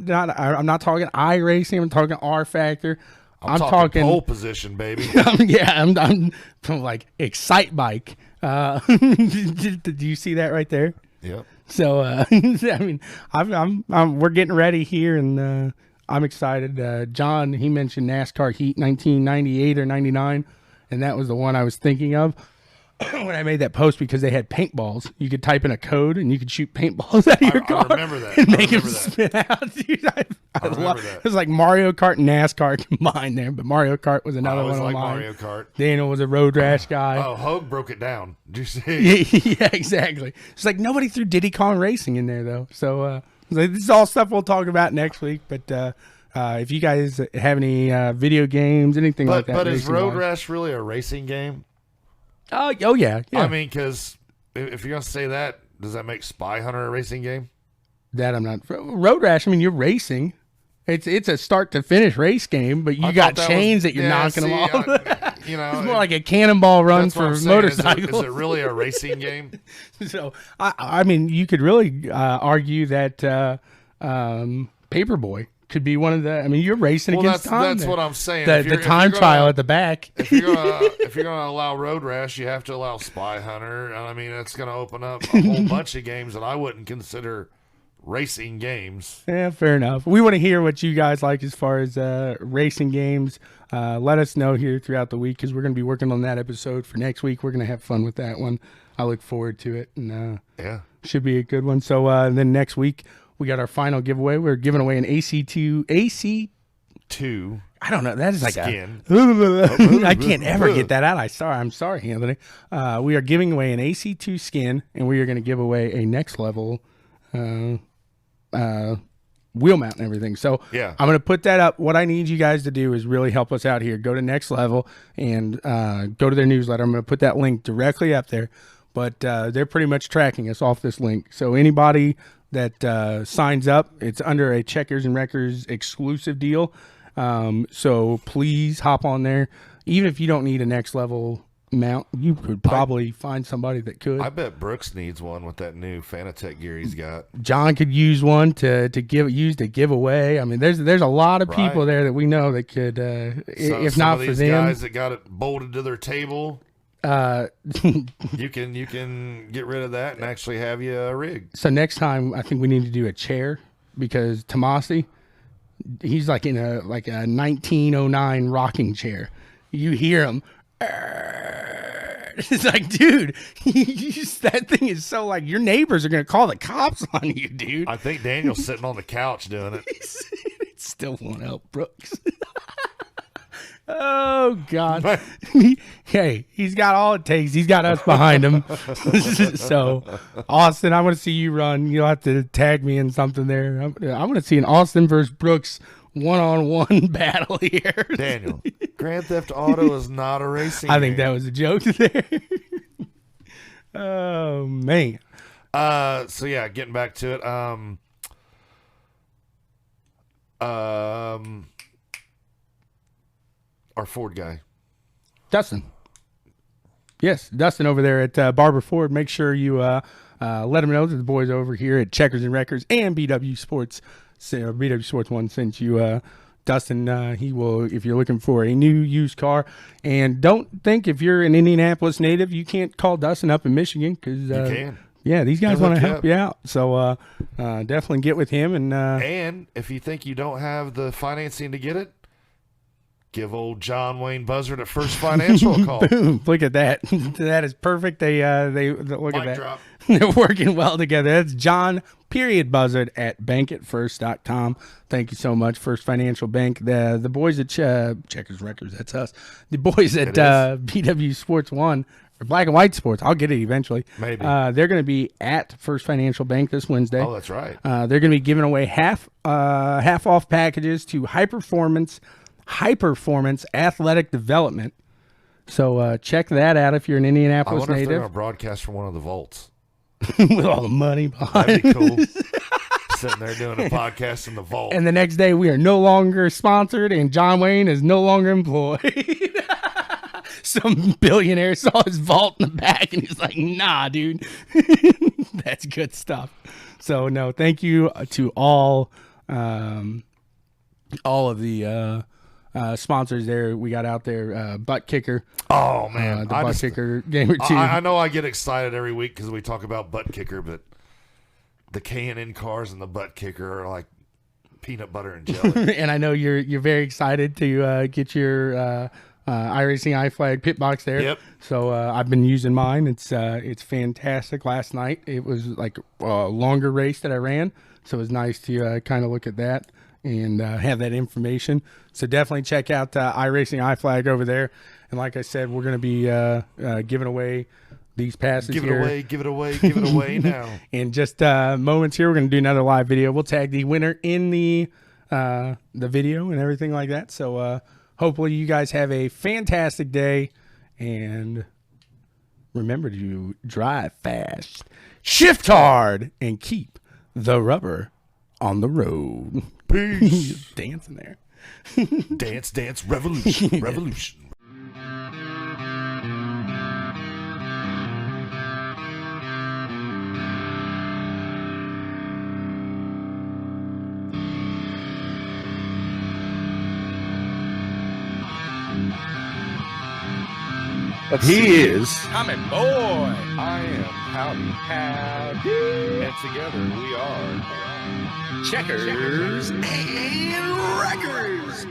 talking iRacing. I'm talking R Factor. I'm talking pole position, baby. Yeah, I'm like Excite Bike. Do you see that right there? Yep. So I mean, we're getting ready here and. I'm excited. John, he mentioned NASCAR Heat 1998 or 99, and that was the one I was thinking of when I made that post because they had paintballs. You could type in a code, and you could shoot paintballs out of your car. I remember that. And make them spin out. Dude, I remember that. It was like Mario Kart and NASCAR combined there, but Mario Kart was another one of mine. Mario Kart. Daniel was a road rash guy. Oh, Hogue broke it down. Did you see? Yeah, exactly. It's like nobody threw Diddy Kong Racing in there, though. So, this is all stuff we'll talk about next week, but if you guys have any video games, anything like that. But is Road Rash really a racing game? Oh yeah. I mean, because if you're going to say that, does that make Spy Hunter a racing game? That I'm not. Road Rash, I mean, you're racing. It's a start to finish race game, but you got chains that you're knocking them off. you know, It's more like a cannonball run that's what for I'm saying. motorcycles. Is it really a racing game? So, I mean, you could really argue that Paperboy could be one of the. I mean, you're racing against time. That's there. what I'm saying. The time trial at the back. If you're gonna allow Road Rash, you have to allow Spy Hunter. And I mean, it's gonna open up a whole bunch of games that I wouldn't consider racing games. Yeah, fair enough. We want to hear what you guys like as far as racing games. Let us know here throughout the week because we're going to be working on that episode for next week. We're going to have fun with that one. I look forward to it, and should be a good one. So then next week we got our final giveaway. We're giving away an AC2. I don't know. That is like skin. I can't ever get that out. I'm sorry, Anthony. We are giving away an AC2 skin, and we are going to give away a next level wheel mount and everything. So yeah, I'm going to put that up. What I need you guys to do is really help us out here. Go to Next Level and go to their newsletter. I'm going to put that link directly up there. But they're pretty much tracking us off this link. So anybody that signs up, it's under a Checkers and Wreckers exclusive deal. So please hop on there. Even if you don't need a Next Level mount, you could probably find somebody that could. I bet Brooks needs one with that new Fanatec gear he's got. John could use one to give away. I mean, there's a lot of people there that we know that could, if not for them, guys that got it bolted to their table. You can get rid of that and actually have you a rig. So next time, I think we need to do a chair because Tomasi, he's like in a 1909 rocking chair. You hear him. It's like, dude, that thing is so like your neighbors are gonna call the cops on you, dude. I think Daniel's sitting on the couch doing it. It still won't help Brooks. Oh God. Hey, he's got all it takes. He's got us behind him. So Austin, I want to see you run. You'll have to tag me in something there. I want to see an Austin versus Brooks one-on-one battle here. Daniel, Grand Theft Auto is not a racing I think game. that was a joke there. Oh man. So yeah, getting back to it. Our Ford guy, Dustin. Yes, Dustin over there at Barber Ford. Make sure you let him know that the boys over here at Checkers and Wreckers and BW Sports, BW Sports 1 sent you. Dustin, he will, if you're looking for a new used car. And don't think if you're an Indianapolis native, you can't call Dustin up in Michigan because you can. Yeah, these guys want to help you out. So definitely get with him. And if you think you don't have the financing to get it, give old John Wayne Buzzard at First Financial a call. Boom! Look at that. That is perfect. They look Mic at that. drop. They're working well together. That's John Buzzard at bankatfirst.com. Thank you so much, First Financial Bank. The boys at Checkers Wreckers, that's us. The boys at BW Sports 1 or Black and White Sports. I'll get it eventually. Maybe. They're going to be at First Financial Bank this Wednesday. Oh, that's right. They're going to be giving away half off packages to high performance athletic development. So check that out if you're an Indianapolis I wonder if they're native. going to broadcast from one of the vaults. With all the money behind. That'd be cool. Sitting there doing a podcast in the vault. And the next day we are no longer sponsored and John Wayne is no longer employed. Some billionaire saw his vault in the back and he's like, nah, dude. That's good stuff. So no, thank you to all of the sponsors there we got out there. Butt Kicker. Oh man, the Butt Kicker Gamer 2. I know I get excited every week because we talk about Butt Kicker, but the K&N cars and the Butt Kicker are like peanut butter and jelly. And I know you're very excited to get your iRacing iFlag pit box there. Yep. So I've been using mine. It's fantastic. Last night it was like a longer race that I ran, so it was nice to kind of look at that and have that information. So definitely check out iRacing iFlag over there. And like I said, we're going to be giving away these passes give it here. away, give it away, give it away now. In just moments here, we're going to do another live video. We'll tag the winner in the video and everything like that. So hopefully you guys have a fantastic day. And remember to drive fast, shift hard, and keep the rubber on the road. Peace. Dancing there. Dance, revolution. Let's He see. is TommyBoy. I am Howdy. Howdy. And together we are Checkers and Records.